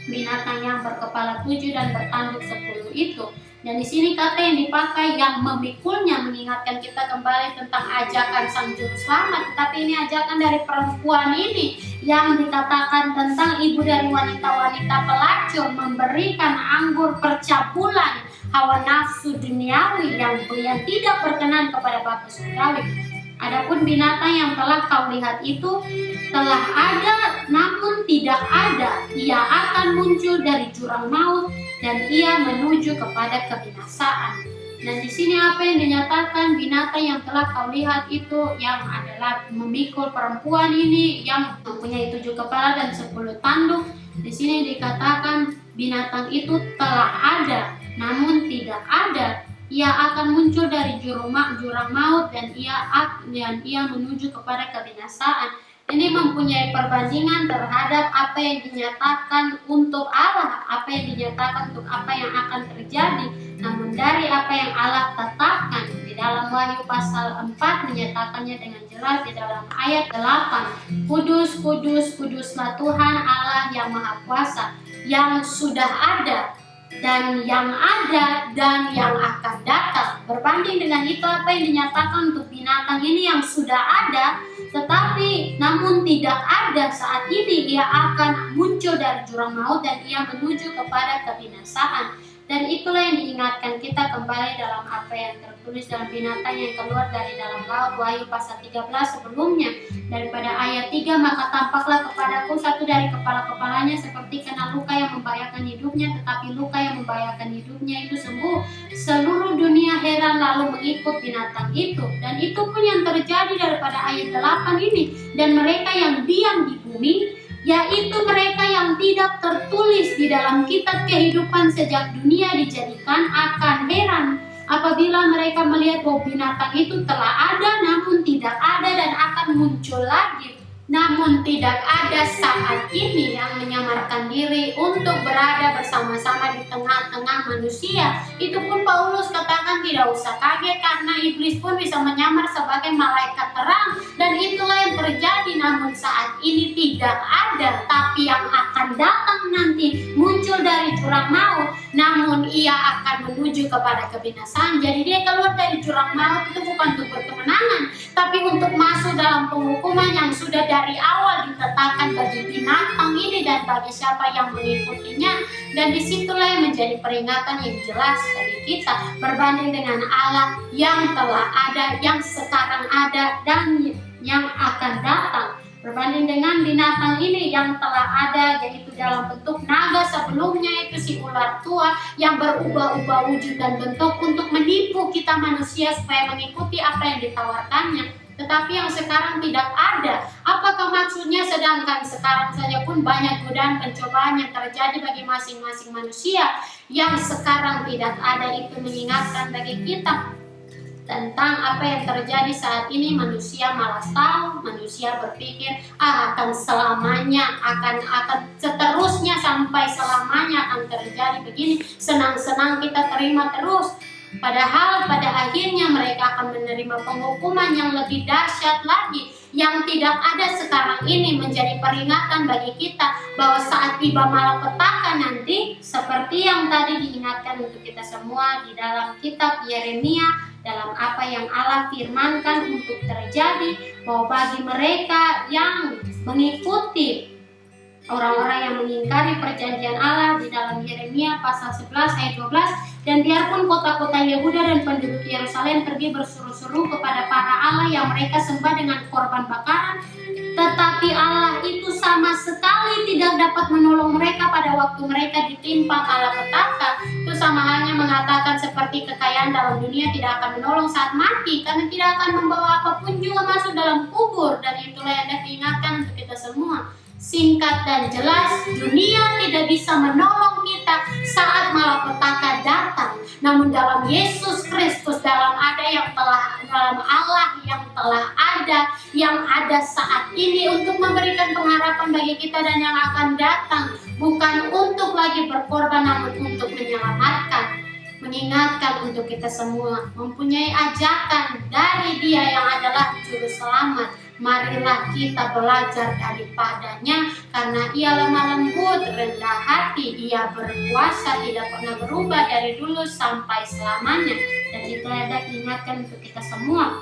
S1: binatang yang berkepala 7 dan bertanduk 10 itu. Dan di sini kata yang dipakai yang memikulnya mengingatkan kita kembali tentang ajakan Sang Juru Selamat. Tetapi ini ajakan dari perempuan ini yang dikatakan tentang ibu dari wanita-wanita pelacur, memberikan anggur percabulan hawa nafsu duniawi yang tidak berkenan kepada Bapa Surgawi. Adapun binatang yang telah kau lihat itu telah ada namun tidak ada, ia akan muncul dari jurang maut dan ia menuju kepada kebinasaan. Dan di sini apa yang dinyatakan, binatang yang telah kau lihat itu yang adalah memikul perempuan ini yang mempunyai 7 kepala dan 10 tanduk. Di sini dikatakan binatang itu telah ada namun tidak ada, ia akan muncul dari jurang maut dan ia menuju kepada kebinasaan. Ini mempunyai perbandingan terhadap apa yang dinyatakan untuk Allah, apa yang dinyatakan untuk apa yang akan terjadi, namun dari apa yang Allah tetapkan. Di dalam Wahyu pasal 4 menyatakannya dengan jelas di dalam ayat 8, Kudus, kudus, kuduslah Tuhan Allah yang Maha Kuasa, yang sudah ada dan yang akan datang. Berbanding dengan itu, apa yang dinyatakan untuk binatang ini yang sudah ada, tetapi namun tidak ada saat ini, ia akan muncul dari jurang maut dan ia menuju kepada kebinasaan. Dan itulah yang diingatkan kita kembali dalam apa yang tertulis dalam binatang yang keluar dari dalam laut, Wahyu pasal 13 sebelumnya. Daripada ayat 3, maka tampaklah kepadaku satu dari kepala-kepalanya seperti kena luka yang membahayakan hidupnya, tetapi luka yang membahayakan hidupnya itu sembuh. Seluruh dunia heran lalu mengikut binatang itu. Dan itu pun yang terjadi daripada ayat 8 ini. Dan mereka yang diam di bumi, yaitu mereka yang tidak tertulis di dalam kitab kehidupan sejak dunia dijadikan, akan heran apabila mereka melihat bahwa binatang itu telah ada namun tidak ada dan akan muncul lagi namun tidak ada saat ini, yang menyamarkan diri untuk berada bersama-sama di tengah-tengah manusia. Itu pun Paulus katakan tidak usah kaget karena iblis pun bisa menyamar sebagai malaikat terang, dan itulah yang terjadi. Namun saat ini tidak ada, tapi yang akan datang nanti muncul dari jurang maut, namun ia akan menuju kepada kebinasaan. Jadi dia keluar dari jurang maut itu bukan untuk berkemenangan, tapi untuk masuk dalam penghukuman yang sudah dari awal ditetapkan bagi binatang ini dan bagi siapa yang mengikutinya. Dan disitulah yang menjadi peringatan yang jelas bagi kita berbanding dengan Allah yang telah ada, yang sekarang ada, dan yang akan datang. Berbanding dengan binatang ini yang telah ada, yaitu dalam bentuk naga sebelumnya, itu si ular tua yang berubah-ubah wujud dan bentuk untuk menipu kita manusia supaya mengikuti apa yang ditawarkannya. Tetapi yang sekarang tidak ada. Apakah maksudnya? Sedangkan sekarang saja pun banyak godaan pencobaan yang terjadi bagi masing-masing manusia. Yang sekarang tidak ada, itu mengingatkan bagi kita tentang apa yang terjadi saat ini. Manusia malas tahu, manusia berpikir akan selamanya, akan seterusnya sampai selamanya akan terjadi begini, senang-senang kita terima terus. Padahal pada akhirnya mereka akan menerima penghukuman yang lebih dahsyat lagi, yang tidak ada sekarang ini, menjadi peringatan bagi kita bahwa saat tiba malapetaka nanti, seperti yang tadi diingatkan untuk kita semua di dalam kitab Yeremia, dalam apa yang Allah firmankan untuk terjadi, bahwa bagi mereka yang mengikuti orang-orang yang mengingkari perjanjian Allah di dalam Yeremia pasal 11 ayat 12, dan biarpun kota-kota Yehuda dan penduduk Yerusalem pergi berseru-seru kepada para Allah yang mereka sembah dengan korban bakaran, tetapi Allah itu sama sekali tidak dapat menolong mereka pada waktu mereka ditimpa malapetaka. Itu sama halnya mengatakan seperti kekayaan dalam dunia tidak akan menolong saat mati, karena tidak akan membawa apapun juga masuk dalam kubur. Dan itulah yang diingatkan untuk kita semua. Singkat dan jelas, dunia tidak bisa menolong kita saat malapetaka datang. Namun dalam Yesus Kristus, dalam Allah yang telah ada, yang ada saat ini untuk memberikan pengharapan bagi kita dan yang akan datang, bukan untuk lagi berkorban namun untuk menyelamatkan. Mengingatkan untuk kita semua mempunyai ajakan dari Dia yang adalah Juru Selamat. Marilah kita belajar daripadanya, karena Ia lemah lembut, rendah hati, Ia berkuasa, tidak pernah berubah dari dulu sampai selamanya. Dan itu ada diingatkan untuk kita semua.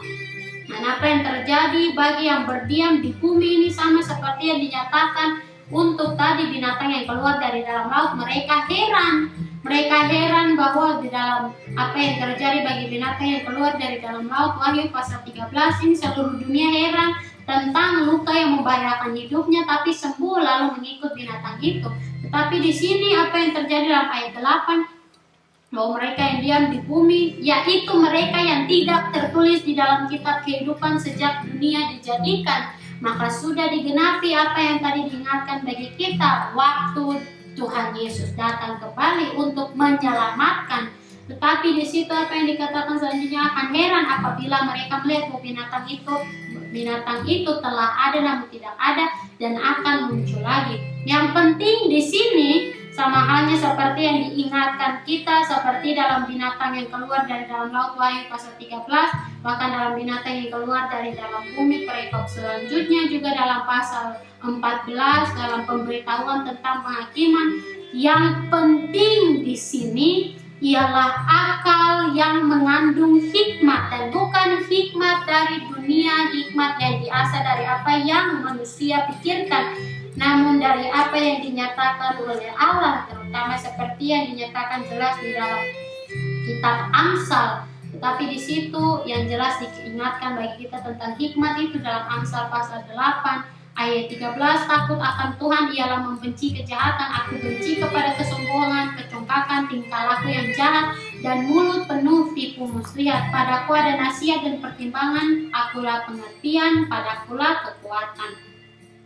S1: Dan apa yang terjadi bagi yang berdiam di bumi ini sama seperti yang dinyatakan untuk tadi binatang yang keluar dari dalam laut. Mereka heran. Mereka heran bahwa di dalam apa yang terjadi bagi binatang yang keluar dari dalam laut, Wahyu pasal 13 ini seluruh dunia heran tentang luka yang membahayakan hidupnya tapi sembuh lalu mengikut binatang itu. Tetapi di sini apa yang terjadi dalam ayat 8, bahwa mereka yang diam di bumi, yaitu mereka yang tidak tertulis di dalam kitab kehidupan sejak dunia dijadikan, maka sudah digenapi apa yang tadi diingatkan bagi kita waktu Tuhan Yesus datang kembali untuk menyelamatkan. Tetapi di situ apa yang dikatakan selanjutnya, akan heran apabila mereka melihat bahwa binatang itu telah ada namun tidak ada dan akan muncul lagi. Yang penting di sini sama halnya seperti yang diingatkan kita, seperti dalam binatang yang keluar dari dalam laut, Wahyu pasal 13, bahkan dalam binatang yang keluar dari dalam bumi, perikop selanjutnya juga dalam pasal 14 dalam pemberitahuan tentang penghakiman. Yang penting di sini ialah akal yang mengandung hikmat, dan bukan hikmat dari dunia, hikmat yang diasah dari apa yang manusia pikirkan, namun dari apa yang dinyatakan oleh Allah, terutama seperti yang dinyatakan jelas di dalam kitab Amsal. Tetapi di situ yang jelas diingatkan bagi kita tentang hikmat itu dalam Amsal pasal 8 ayat 13, takut akan Tuhan ialah membenci kejahatan, aku benci kepada kesombongan, kecongkakan, tingkah laku yang jahat, dan mulut penuh tipu muslihat. Padaku ada nasihat dan pertimbangan, akulah pengertian, padakulah kekuatan.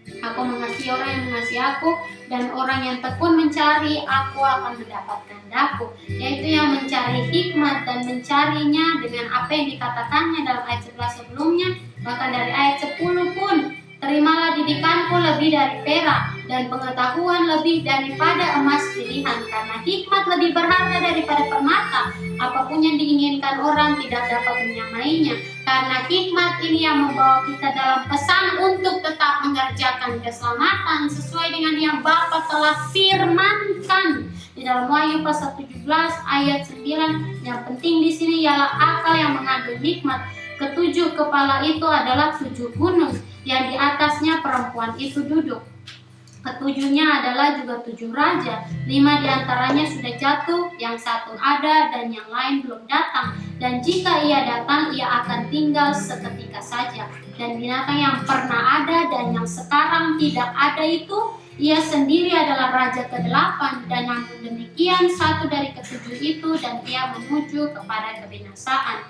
S1: Aku mengasihi orang yang mengasihi aku, dan orang yang tekun mencari aku akan mendapatkan daku. Yaitu yang mencari hikmat dan mencarinya dengan apa yang dikatakannya dalam ayat 11 sebelumnya. Bahkan dari ayat 10 pun, terimalah didikanku lebih dari perak, dan pengetahuan lebih daripada emas pilihan, karena hikmat lebih berharga daripada permata. Apapun yang diinginkan orang tidak dapat menyamainya, karena hikmat ini yang membawa kita dalam pesan untuk tetap mengerjakan keselamatan sesuai dengan yang Bapa telah firmankan di dalam Wahyu pasal 17 ayat 9. Yang penting di sini ialah akal yang mengandung hikmat. Ketujuh kepala itu adalah 7 gunung yang di atasnya perempuan itu duduk. Ketujuhnya adalah juga 7 raja. 5 diantaranya sudah jatuh, yang 1 ada dan yang lain belum datang. Dan jika ia datang, ia akan tinggal seketika saja. Dan binatang yang pernah ada dan yang sekarang tidak ada itu, ia sendiri adalah raja ke-8, dan namun demikian 1 dari ke-7 itu, dan ia menuju kepada kebinasaan.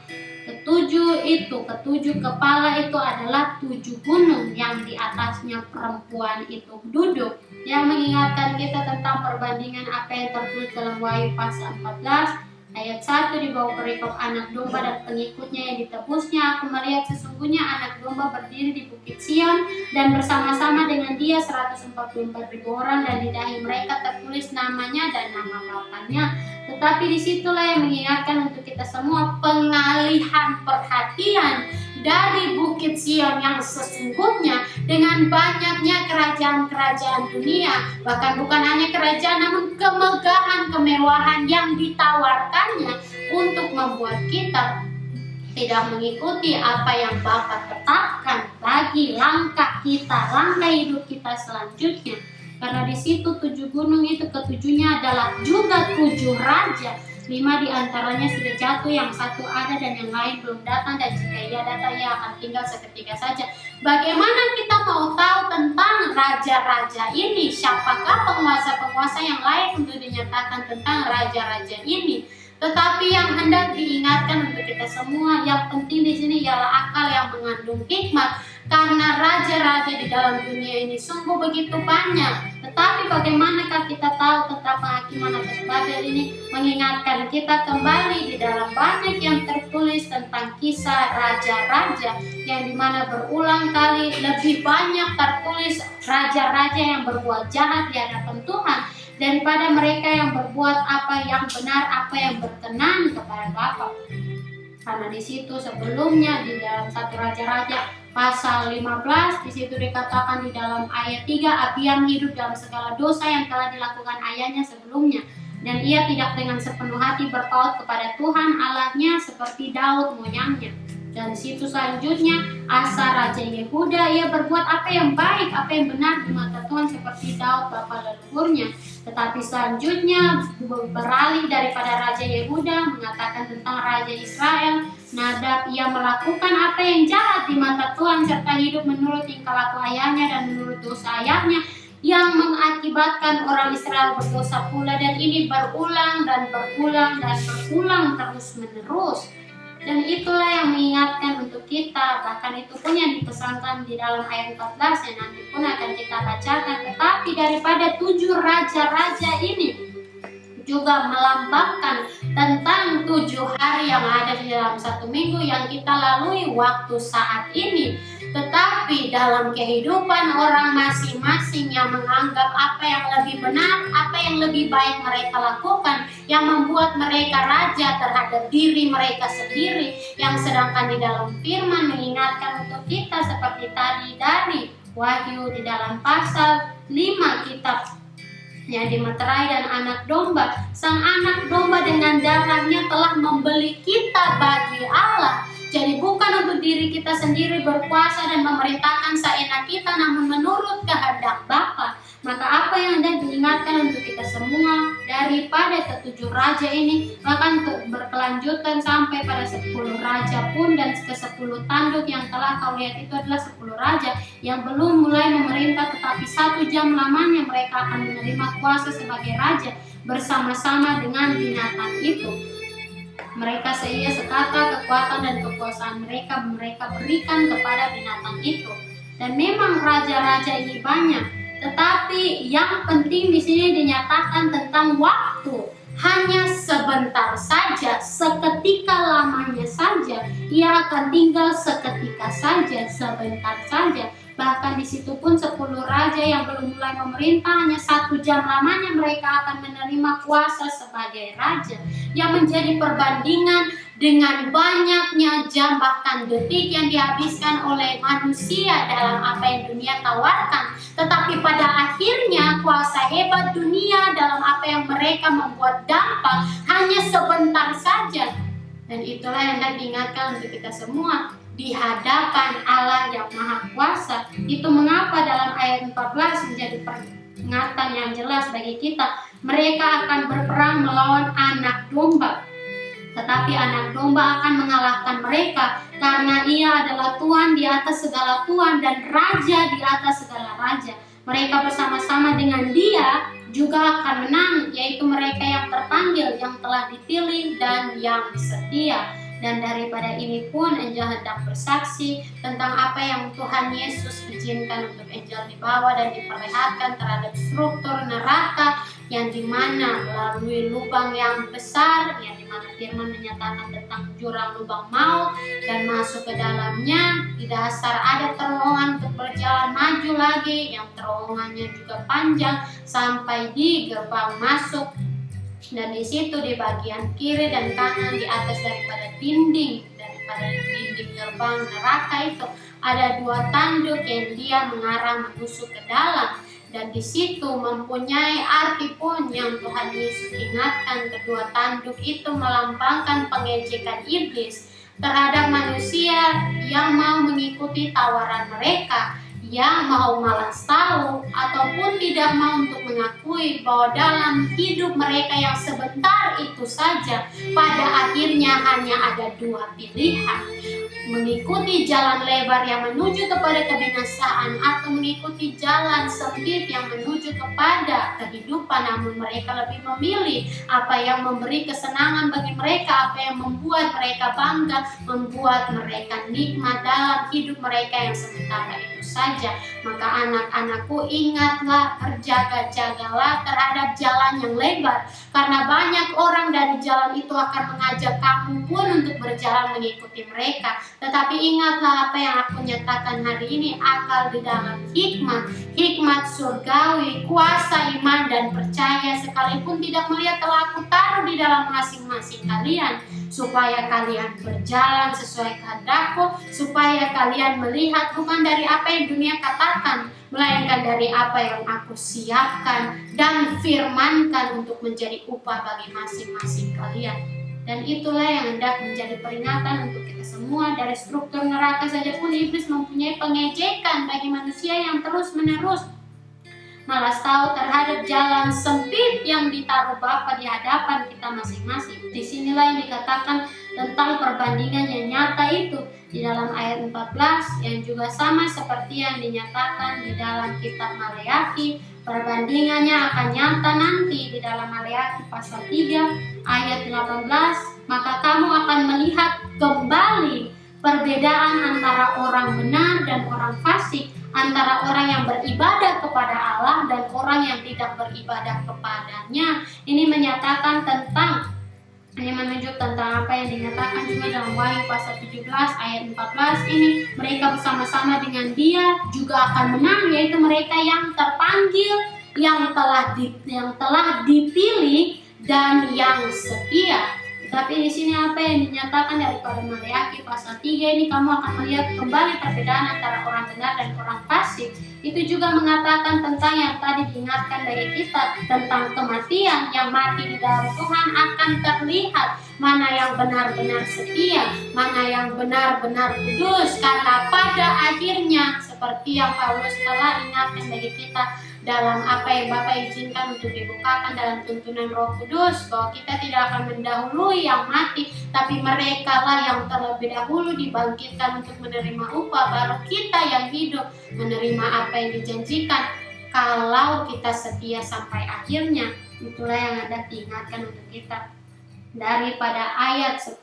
S1: Ketujuh kepala itu adalah 7 gunung yang di atasnya perempuan itu duduk, yang mengingatkan kita tentang perbandingan apa yang tertulis dalam Wahyu pasal 14 ayat 1 di bawah perikop anak domba dan pengikutnya yang ditebusnya. Aku melihat sesungguhnya anak domba berdiri di bukit Sion, dan bersama-sama dengan dia 144.000 orang, dan di dahi mereka tertulis namanya dan nama Bapaknya. Tetapi disitulah yang mengingatkan untuk kita semua pengalihan perhatian dari bukit Sion yang sesungguhnya dengan banyaknya kerajaan-kerajaan dunia, bahkan bukan hanya kerajaan namun kemegahan, kemewahan yang ditawarkannya untuk membuat kita tidak mengikuti apa yang Bapa tetapkan bagi langkah kita, langkah hidup kita selanjutnya. Karena di situ 7 gunung itu, ketujuhnya adalah juga 7 raja. 5 diantaranya sudah jatuh, yang 1 ada dan yang lain belum datang, dan jika ia datang ia akan tinggal seketika saja. Bagaimana kita mau tahu tentang raja-raja ini? Siapakah penguasa-penguasa yang layak untuk dinyatakan tentang raja-raja ini? Tetapi yang hendak diingatkan untuk kita semua, yang penting di sini ialah akal yang mengandung hikmat. Karena raja-raja di dalam dunia ini sungguh begitu banyak. Tetapi bagaimanakah kita tahu tentang penghakiman atas Babel ini? Mengingatkan kita kembali di dalam banyak yang tertulis tentang kisah raja-raja, yang dimana berulang kali lebih banyak tertulis raja-raja yang berbuat jahat di hadapan Tuhan daripada mereka yang berbuat apa yang benar, apa yang berkenan kepada Bapa. Karena di situ sebelumnya di dalam 1 Raja-Raja pasal 15, di situ dikatakan di dalam ayat 3, Abiam hidup dalam segala dosa yang telah dilakukan ayahnya sebelumnya, dan ia tidak dengan sepenuh hati berpaut kepada Tuhan Allahnya seperti Daud moyangnya. Dan di situ selanjutnya Asa Raja Yehuda, ia berbuat apa yang baik, apa yang benar di mata Tuhan seperti Daud bapa leluhurnya. Tetapi selanjutnya beralih daripada Raja Yehuda, mengatakan tentang Raja Israel, Nadab, ia melakukan apa yang jahat di mata Tuhan serta hidup menurut tingkah laku ayahnya dan menurut dosa ayahnya, yang mengakibatkan orang Israel berdosa pula, dan ini berulang dan berulang dan berulang terus menerus. Dan itulah yang mengingatkan untuk kita, bahkan itu pun yang dipesankan di dalam ayat 14 yang nanti pun akan kita bacakan. Tetapi daripada 7 raja-raja ini juga melambangkan tentang 7 hari yang ada di dalam 1 minggu yang kita lalui waktu saat ini. Tetapi dalam kehidupan orang masing-masing yang menganggap apa yang lebih benar, apa yang lebih baik mereka lakukan, yang membuat mereka raja terhadap diri mereka sendiri, yang sedangkan di dalam firman mengingatkan untuk kita seperti tadi dari Wahyu di dalam pasal 5 kitab yang dimeterai dan anak domba. Sang anak domba dengan darahnya telah membeli kita bagi Allah. Jadi bukan untuk diri kita sendiri berkuasa dan memerintahkan seenak kita, namun menurut kehendak Bapa. Maka apa yang hendak diingatkan untuk kita semua daripada ketujuh raja ini, bahkan berkelanjutan sampai pada 10 raja pun, dan ke-10 tanduk yang telah kau lihat itu adalah 10 raja yang belum mulai memerintah, tetapi 1 jam lamanya mereka akan menerima kuasa sebagai raja bersama-sama dengan binatang itu. Mereka seia sekata kekuatan dan kekuasaan mereka berikan kepada binatang itu. Dan memang raja-raja ini banyak, tetapi yang penting di sini dinyatakan tentang waktu. Hanya sebentar saja, seketika lamanya saja. Ia akan tinggal seketika saja, sebentar saja. Bahkan di situ pun 10 raja yang belum mulai memerintah, hanya 1 jam lamanya mereka akan menerima kuasa sebagai raja. Yang menjadi perbandingan dengan banyaknya jam bahkan detik yang dihabiskan oleh manusia dalam apa yang dunia tawarkan. Tetapi pada akhirnya kuasa hebat dunia dalam apa yang mereka membuat dampak hanya sebentar saja. Dan itulah yang hendak diingatkan untuk kita semua di hadapan Allah yang Maha Kuasa. Itu mengapa dalam ayat 14 menjadi peringatan yang jelas bagi kita. Mereka akan berperang melawan anak domba, tetapi anak domba akan mengalahkan mereka, karena ia adalah Tuhan di atas segala Tuhan dan Raja di atas segala Raja. Mereka bersama-sama dengan Dia juga akan menang, yaitu mereka yang terpanggil, yang telah dipilih, dan yang setia. Dan daripada ini pun Angel hendak bersaksi tentang apa yang Tuhan Yesus izinkan untuk Angel dibawa dan diperlihatkan terhadap struktur neraka, yang dimana melalui lubang yang besar, yang dimana firman menyatakan tentang jurang lubang maut, dan masuk ke dalamnya di dasar ada terowongan untuk berjalan maju lagi, yang terowongannya juga panjang sampai di gerbang masuk. Dan di situ di bagian kiri dan kanan di atas daripada dinding gerbang neraka itu ada 2 tanduk yang dia mengarah menusuk ke dalam. Dan di situ mempunyai arti pun yang Tuhan Yesus ingatkan, kedua tanduk itu melambangkan pengejekan iblis terhadap manusia yang mau mengikuti tawaran mereka, yang mau malas tahu ataupun tidak mau untuk mengakui bahwa dalam hidup mereka yang sebentar itu saja, pada akhirnya hanya ada 2 pilihan: mengikuti jalan lebar yang menuju kepada kebinasaan atau mengikuti jalan sempit yang menuju kepada kehidupan. Namun mereka lebih memilih apa yang memberi kesenangan bagi mereka, apa yang membuat mereka bangga, membuat mereka nikmat dalam hidup mereka yang sementara itu saja. Maka anak-anakku, ingatlah, berjaga-jagalah terhadap jalan yang lebar, karena banyak orang dari jalan itu akan mengajak kamu pun untuk berjalan mengikuti mereka. Tetapi ingatlah apa yang aku nyatakan hari ini, akal di dalam hikmat surgawi, kuasa iman dan percaya, sekalipun tidak melihat telah aku taruh di dalam masing-masing kalian, supaya kalian berjalan sesuai kehendakku, supaya kalian melihat bukan dari apa yang dunia katakan, melainkan dari apa yang aku siapkan dan firmankan untuk menjadi upah bagi masing-masing kalian. Dan itulah yang hendak menjadi peringatan untuk kita semua. Dari struktur neraka saja pun iblis mempunyai pengejekan bagi manusia yang terus-menerus malas tahu terhadap jalan sempit yang ditaruh Bapa di hadapan kita masing-masing. Disinilah yang dikatakan tentang perbandingan yang nyata itu di dalam ayat 14, yang juga sama seperti yang dinyatakan di dalam kitab Maleakhi. Perbandingannya akan nyata nanti di dalam Maleakhi pasal 3 ayat 18. Maka kamu akan melihat kembali perbedaan antara orang benar dan orang fasik, antara orang yang beribadah kepada Allah dan orang yang tidak beribadah kepadanya. Ini menyatakan tentang, ini menunjuk tentang apa yang dinyatakan juga dalam Wahyu pasal 17 ayat 14 ini. Mereka bersama-sama dengan Dia juga akan menang, yaitu mereka yang terpanggil, yang telah dipilih dan yang setia. Tapi di sini apa yang dinyatakan daripada Maleakhi pasal 3 ini, kamu akan melihat kembali perbedaan antara orang benar dan orang fasik. Itu juga mengatakan tentang yang tadi diingatkan bagi kita tentang kematian. Yang mati di dalam Tuhan akan terlihat mana yang benar-benar setia, mana yang benar-benar kudus. Karena pada akhirnya seperti yang Paulus telah ingatkan bagi kita dalam apa yang Bapa izinkan untuk dibukakan dalam tuntunan Roh Kudus, bahwa kita tidak akan mendahului yang mati, tapi mereka lah yang terlebih dahulu dibangkitkan untuk menerima upah, baru kita yang hidup menerima apa yang dijanjikan kalau kita setia sampai akhirnya. Itulah yang ada diingatkan untuk kita daripada ayat 10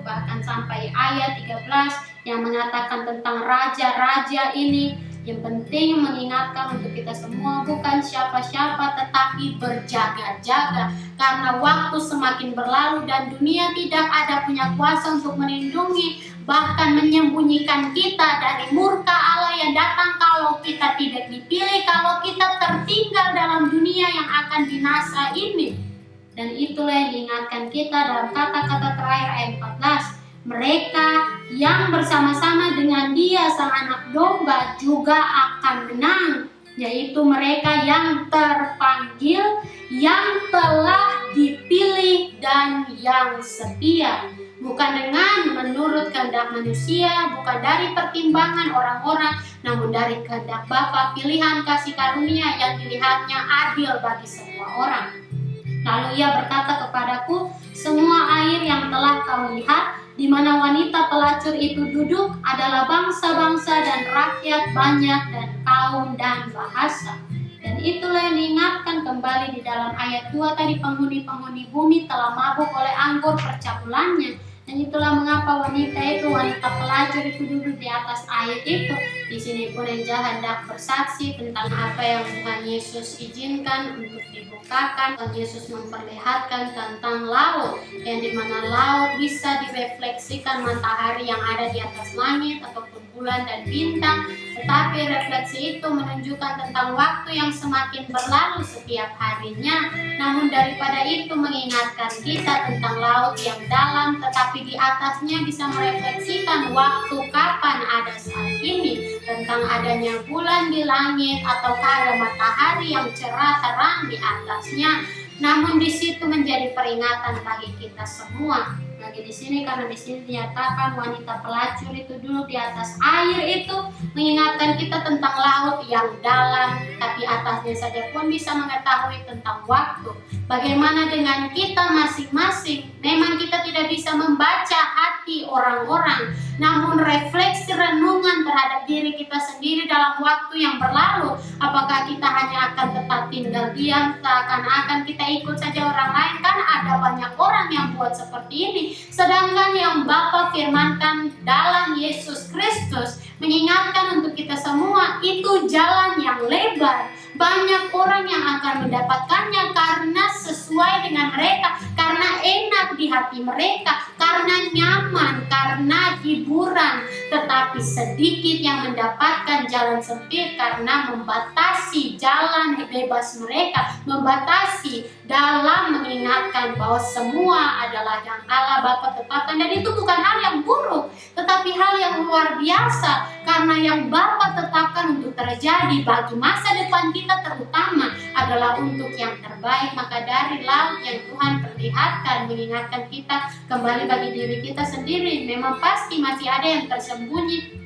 S1: bahkan sampai ayat 13 yang mengatakan tentang raja-raja ini. Yang penting mengingatkan untuk kita semua bukan siapa-siapa, tetapi berjaga-jaga, karena waktu semakin berlalu dan dunia tidak ada punya kuasa untuk melindungi bahkan menyembunyikan kita dari murka Allah yang datang kalau kita tidak dipilih, kalau kita tertinggal dalam dunia yang akan binasa ini. Dan itulah yang diingatkan kita dalam kata-kata terakhir ayat 14. Mereka yang bersama-sama dengan Dia sang anak domba juga akan menang, yaitu mereka yang terpanggil, yang telah dipilih dan yang setia. Bukan dengan menurut kehendak manusia, bukan dari pertimbangan orang-orang, namun dari kehendak Bapa, pilihan kasih karunia yang dilihatnya adil bagi semua orang. Lalu Ia berkata kepadaku, semua air yang telah kau lihat, di mana wanita pelacur itu duduk, adalah bangsa-bangsa dan rakyat banyak dan kaum dan bahasa. Dan itulah yang diingatkan kembali di dalam ayat 2 tadi, penghuni-penghuni bumi telah mabuk oleh anggur percabulannya. Dan itulah mengapa wanita pelacur itu duduk di atas air itu. Di sini pun Enja hendak bersaksi tentang apa yang Tuhan Yesus izinkan untuk dibukakan. Tuhan Yesus memperlihatkan tentang laut, yang dimana laut bisa direfleksikan matahari yang ada di atas langit ataupun bulan dan bintang. Tetapi refleksi itu menunjukkan tentang waktu yang semakin berlalu setiap harinya. Namun daripada itu mengingatkan kita tentang laut yang dalam, tetapi di atasnya bisa merefleksikan waktu kapan ada saat ini, tentang adanya bulan di langit ataukah ada matahari yang cerah terang di atasnya. Namun di situ menjadi peringatan bagi kita semua. Lagi di sini karena di sini dinyatakan wanita pelacur itu duduk di atas air itu mengingatkan kita tentang laut yang dalam, tapi atasnya saja pun bisa mengetahui tentang waktu. Bagaimana dengan kita masing-masing? Memang kita tidak bisa membaca hati orang-orang, namun refleksi renungan terhadap diri kita sendiri dalam waktu yang berlalu. Apakah kita hanya akan tetap tinggal diam, seakan-akan kita ikut saja orang lain? Kan ada banyak orang yang buat seperti ini. Sedangkan yang Bapa firmankan dalam Yesus Kristus mengingatkan untuk kita semua, itu jalan yang lebar. Banyak orang yang akan mendapatkannya karena sesuai dengan mereka, karena enak di hati mereka, karena nyaman, karena hiburan. Tetapi sedikit yang mendapatkan jalan sempit karena membatasi jalan bebas mereka, membatasi dalam mengingatkan bahwa semua adalah yang Allah Bapa tetapkan. Dan itu bukan hal yang buruk, tetapi hal yang luar biasa, karena yang Bapa tetapkan untuk terjadi bagi masa depan kita terutama adalah untuk yang terbaik. Maka dari laut yang Tuhan perlihatkan mengingatkan kita kembali bagi diri kita sendiri, memang pasti masih ada yang tersembunyi,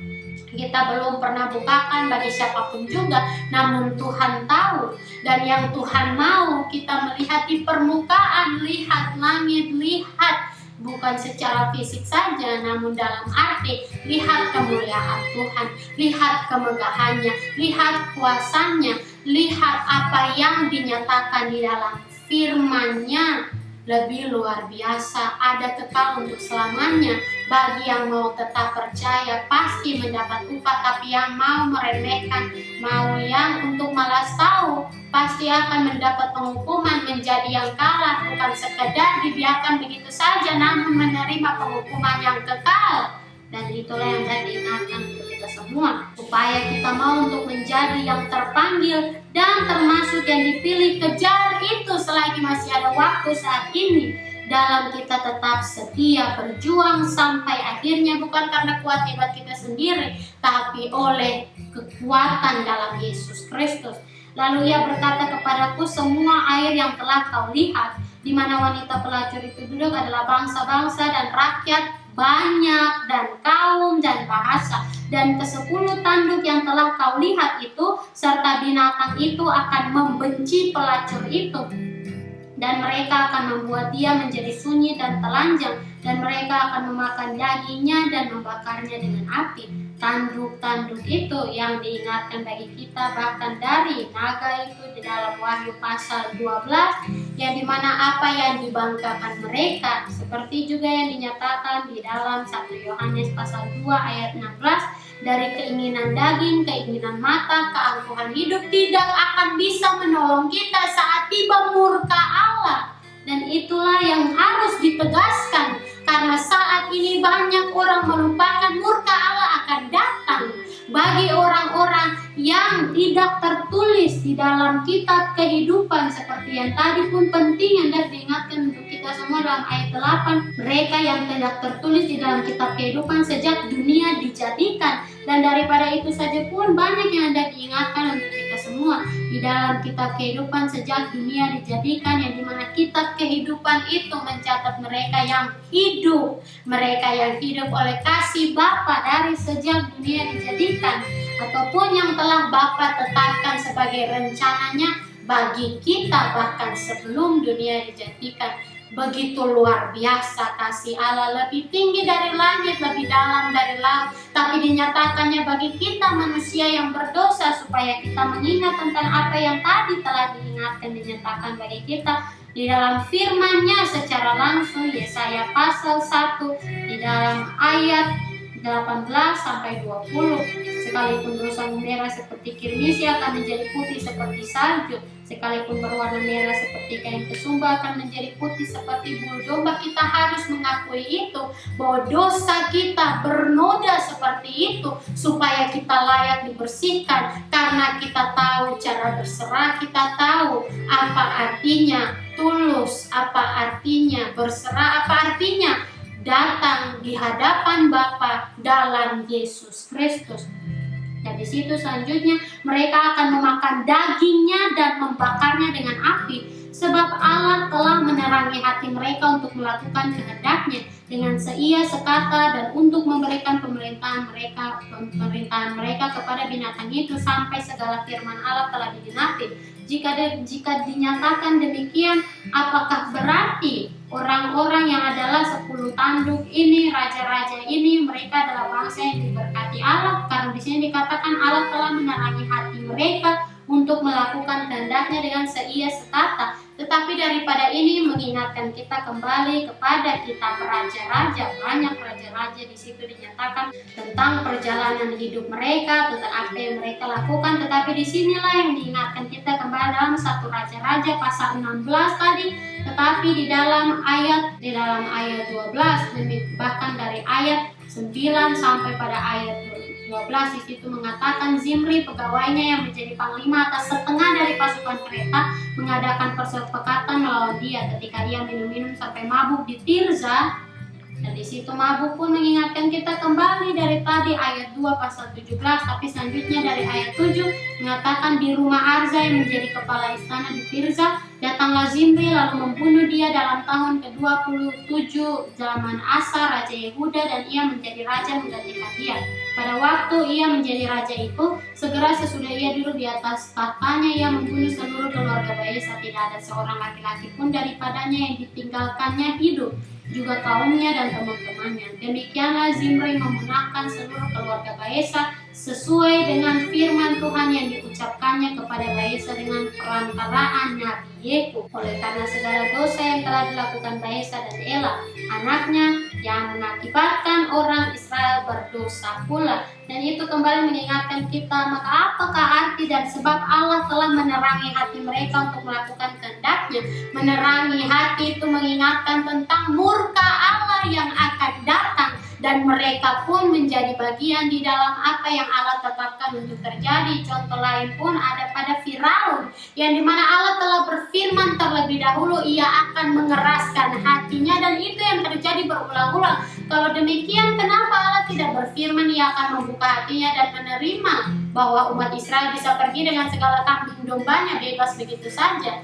S1: kita belum pernah bukakan bagi siapapun juga, namun Tuhan tahu. Dan yang Tuhan mau kita melihat di permukaan, lihat langit, lihat bukan secara fisik saja, namun dalam arti lihat kemuliaan Tuhan, lihat kemegahannya, lihat kuasanya, lihat apa yang dinyatakan di dalam firman-Nya. Lebih luar biasa, ada kekal untuk selamanya. Bagi yang mau tetap percaya pasti mendapat upah, tapi yang mau meremehkan, mau yang untuk malas tahu, pasti akan mendapat penghukuman, menjadi yang kalah, bukan sekedar dibiarkan begitu saja, namun menerima penghukuman yang kekal. Dan itulah yang saya ingatkan untuk kita semua, supaya kita mau untuk menjadi yang terpanggil dan termasuk yang dipilih. Kejar itu selagi masih ada waktu saat ini, dalam kita tetap setia berjuang sampai akhirnya, bukan karena kuat hebat kita sendiri, tapi oleh kekuatan dalam Yesus Kristus. Lalu ia berkata kepadaku, semua air yang telah kau lihat, di mana wanita pelacur itu duduk, adalah bangsa-bangsa dan rakyat banyak dan kaum dan bahasa. Dan ke-10 tanduk yang telah kau lihat itu, serta binatang itu akan membenci pelacur itu. Dan mereka akan membuat dia menjadi sunyi dan telanjang, dan mereka akan memakan dagingnya dan membakarnya dengan api. Tanduk-tanduk itu yang diingatkan bagi kita bahkan dari naga itu di dalam Wahyu pasal 12, yang dimana apa yang dibanggakan mereka, seperti juga yang dinyatakan di dalam 1 Yohanes pasal 2 ayat 16, dari keinginan daging, keinginan mata, keangkuhan hidup tidak akan bisa menolong kita saat tiba murka Allah. Dan itulah yang harus ditegaskan, karena saat ini banyak orang melupakan murka Allah akan datang bagi orang-orang yang tidak tertulis di dalam kitab kehidupan, seperti yang tadi pun penting yang dapat diingatkan untuk kita semua dalam ayat 8, mereka yang tidak tertulis di dalam kitab kehidupan sejak dunia dijadikan. Dan daripada itu saja pun banyak yang hendak diingatkan untuk kita semua di dalam kitab kehidupan sejak dunia dijadikan, yang dimana kitab kehidupan itu mencatat mereka yang hidup oleh kasih Bapa dari sejak dunia dijadikan, ataupun yang telah Bapa tetapkan sebagai rencananya bagi kita bahkan sebelum dunia dijadikan. Begitu luar biasa kasih Allah, lebih tinggi dari langit, lebih dalam dari laut, tapi dinyatakannya bagi kita manusia yang berdosa, supaya kita mengingat tentang apa yang tadi telah diingatkan, dinyatakan bagi kita di dalam firman-Nya secara langsung. Yesaya pasal 1 di dalam ayat 18 sampai 20. Sekalipun dosamu merah seperti kirmis, ia akan menjadi putih seperti salju. Sekalipun berwarna merah seperti kain kesumba, akan menjadi putih seperti bulu domba. Kita harus mengakui itu, bahwa dosa kita bernoda seperti itu, supaya kita layak dibersihkan. Karena kita tahu cara berserah, kita tahu apa artinya tulus, apa artinya berserah, apa artinya datang di hadapan Bapa dalam Yesus Kristus. Dan di situ selanjutnya mereka akan memakan dagingnya dan membakarnya dengan api, sebab Allah telah menerangi hati mereka untuk melakukan kehendak-Nya dengan seia sekata, dan untuk memberikan pemerintahan mereka kepada binatang itu sampai segala firman Allah telah digenapi. Jika dinyatakan demikian, apakah berarti orang-orang yang adalah 10 tanduk ini, raja-raja ini, mereka adalah bangsa yang diberkati Allah? Karena di sini dikatakan Allah telah menerangi hati mereka untuk melakukan kehendak-Nya dengan seia sekata. Tetapi daripada ini mengingatkan kita kembali kepada kitab raja-raja. Banyak raja-raja di situ dinyatakan tentang perjalanan hidup mereka, tentang apa yang mereka lakukan. Tetapi disinilah yang diingatkan kita kembali dalam 1 Raja-Raja pasal 16 tadi. Tetapi di dalam ayat 12, bahkan dari ayat 9 sampai pada ayat 12 di situ mengatakan, Zimri pegawainya yang menjadi panglima atas setengah dari pasukan kereta mengadakan persepakatan melawan dia ketika ia minum-minum sampai mabuk di Tirza. Dan di situ mabuk pun mengingatkan kita kembali dari tadi ayat 2 pasal 17, tapi selanjutnya dari ayat 7 mengatakan di rumah Arza yang menjadi kepala istana di Tirza, datanglah Zimri lalu membunuh dia dalam tahun ke-27 zaman Asa Raja Yehuda, dan ia menjadi raja menggantikan dia. Pada waktu ia menjadi raja itu, segera sesudah ia duduk di atas tahtanya, ia membunuh seluruh keluarga Baesa. Tidak ada seorang laki-laki pun daripadanya yang ditinggalkannya hidup, juga kaumnya dan teman-temannya. Demikianlah Zimri memunahkan seluruh keluarga Baesa sesuai dengan firman Tuhan yang diucapkannya kepada Baesa dengan perantaraan Nabi Yehu. Oleh karena segala dosa yang telah dilakukan Baesa dan Ela, anaknya, yang mengakibatkan orang Israel berdosa pula. Dan itu kembali mengingatkan kita, maka apakah arti dan sebab Allah telah menerangi hati mereka untuk melakukan kehendak-Nya. Menerangi hati itu mengingatkan tentang murka Allah yang akan datang dan mereka pun menjadi bagian di dalam apa yang Allah tetapkan untuk terjadi. Contoh lain pun ada pada Firaun, yang dimana Allah telah berfirman terlebih dahulu ia akan mengeraskan hatinya, dan itu yang terjadi berulang-ulang. Kalau demikian, kenapa Allah tidak berfirman ia akan membuka hatinya dan menerima bahwa umat Israel bisa pergi dengan segala kambing dombanya bebas begitu saja?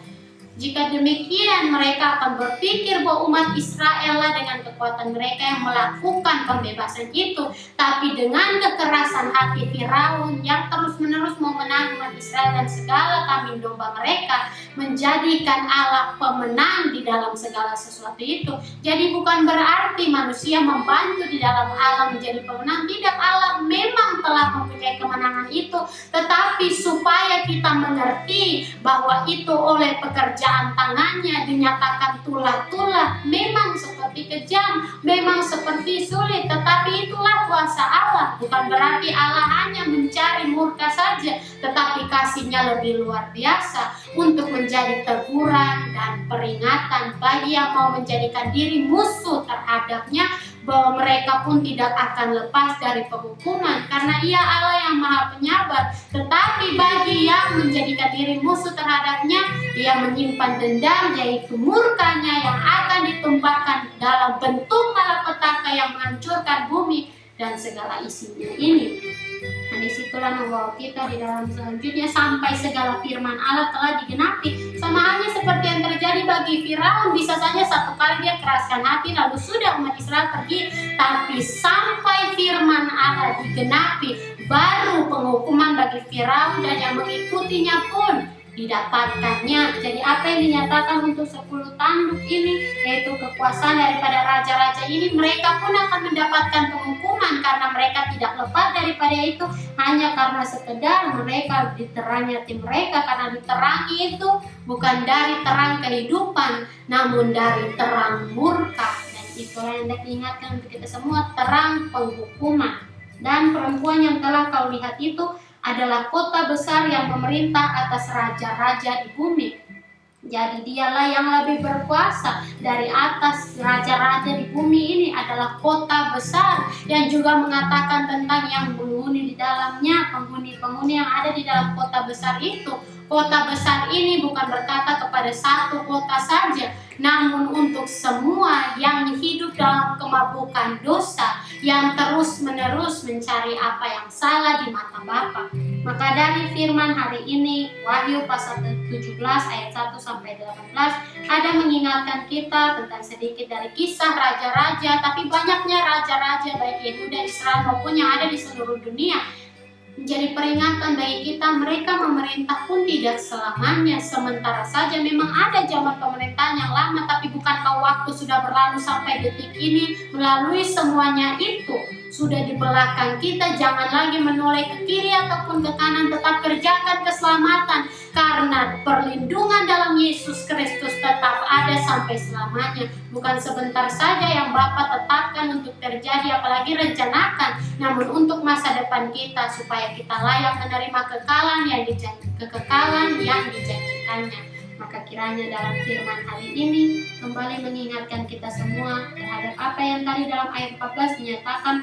S1: Jika demikian, mereka akan berpikir bahwa umat Israel lah dengan kekuatan mereka yang melakukan pembebasan itu. Tapi dengan kekerasan hati Firaun yang terus-menerus mau menahan umat Israel dan segala kambing domba mereka, menjadikan Allah pemenang di dalam segala sesuatu itu. Jadi bukan berarti manusia membantu di dalam Allah menjadi pemenang. Tidak, Allah memang telah mempunyai kemenangan itu, tetapi supaya kita mengerti bahwa itu oleh pekerjaan tangannya dinyatakan tulah-tulah, memang seperti kejam, memang seperti sulit, tetapi itulah kuasa Allah. Bukan berarti Allah hanya mencari murka saja, tetapi kasihnya lebih luar biasa untuk menjadi teguran dan peringatan bagi yang mau menjadikan diri musuh terhadapnya, bahwa mereka pun tidak akan lepas dari penghukuman, karena ia Allah yang maha penyabar. Tetapi bagi yang menjadikan diri musuh terhadapnya, ia menyimpan dendam, yaitu murkanya yang akan ditumpahkan dalam bentuk malapetaka yang menghancurkan bumi dan segala isinya ini. Nah, disitulah membawa kita di dalam selanjutnya sampai segala firman Allah telah digenapi. Sama halnya seperti yang terjadi bagi Firaun, bisa saja satu kali dia keraskan hati lalu sudah umat Israel pergi, tapi sampai firman Allah digenapi, baru penghukuman bagi Firaun dan yang mengikutinya pun didapatkannya. Jadi apa yang dinyatakan untuk 10 tanduk ini, yaitu kekuasaan daripada raja-raja ini, mereka pun akan mendapatkan penghukuman karena mereka tidak lepas daripada itu, hanya karena sekedar mereka diterangi hati mereka, karena diterangi itu bukan dari terang kehidupan, namun dari terang murka. Dan itulah yang hendak diingatkan untuk kita semua, terang penghukuman. Dan perempuan yang telah kau lihat itu adalah kota besar yang memerintah atas raja-raja di bumi. Jadi dialah yang lebih berkuasa dari atas raja-raja di bumi ini, adalah kota besar yang juga mengatakan tentang yang penghuni di dalamnya, penghuni-penghuni yang ada di dalam kota besar itu. Kota besar ini bukan berkata kepada satu kota saja, namun untuk semua yang hidup dalam kemabukan dosa, yang terus-menerus mencari apa yang salah di mata Bapa. Maka dari firman hari ini, Wahyu pasal 17 ayat 1 sampai 18, ada mengingatkan kita tentang sedikit dari kisah raja-raja, tapi banyaknya raja-raja baik Yehuda, Israel maupun yang ada di seluruh dunia. Menjadi peringatan bagi kita, mereka memerintah pun tidak selamanya. Sementara saja memang ada zaman pemerintahan yang lama, tapi bukankah waktu sudah berlalu sampai detik ini? Melalui semuanya itu, sudah di belakang kita, jangan lagi menoleh ke kiri ataupun ke kanan, tetap kerjakan keselamatan, karena perlindungan dalam Yesus Kristus tetap ada sampai selamanya. Bukan sebentar saja yang Bapa tetapkan untuk terjadi, apalagi rencanakan, namun untuk masa depan kita, supaya kita layak menerima kekekalan yang dijanjikannya. Maka kiranya dalam firman hari ini kembali mengingatkan kita semua terhadap apa yang tadi dalam ayat 14 dinyatakan,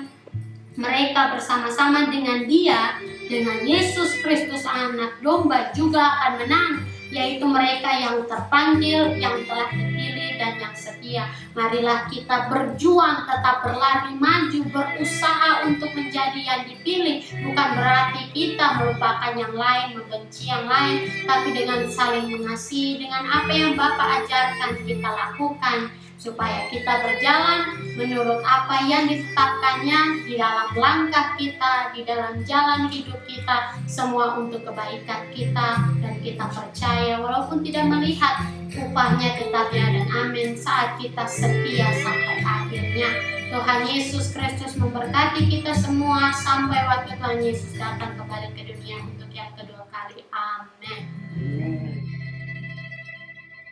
S1: mereka bersama-sama dengan Dia, dengan Yesus Kristus anak domba juga akan menang, yaitu mereka yang terpanggil, yang telah dipilih, dan yang setia. Marilah kita berjuang, tetap berlari maju, berusaha untuk menjadi yang dipilih. Bukan berarti kita melupakan yang lain, membenci yang lain, tapi dengan saling mengasihi, dengan apa yang Bapa ajarkan kita lakukan, supaya kita berjalan menurut apa yang ditetapkannya di dalam langkah kita, di dalam jalan hidup kita, semua untuk kebaikan kita, dan kita percaya walaupun tidak melihat upahnya tetapnya, dan amin, saat kita setia sampai akhirnya. Tuhan Yesus Kristus memberkati kita semua sampai waktu Tuhan Yesus datang kembali ke dunia untuk yang kedua kali. Amin.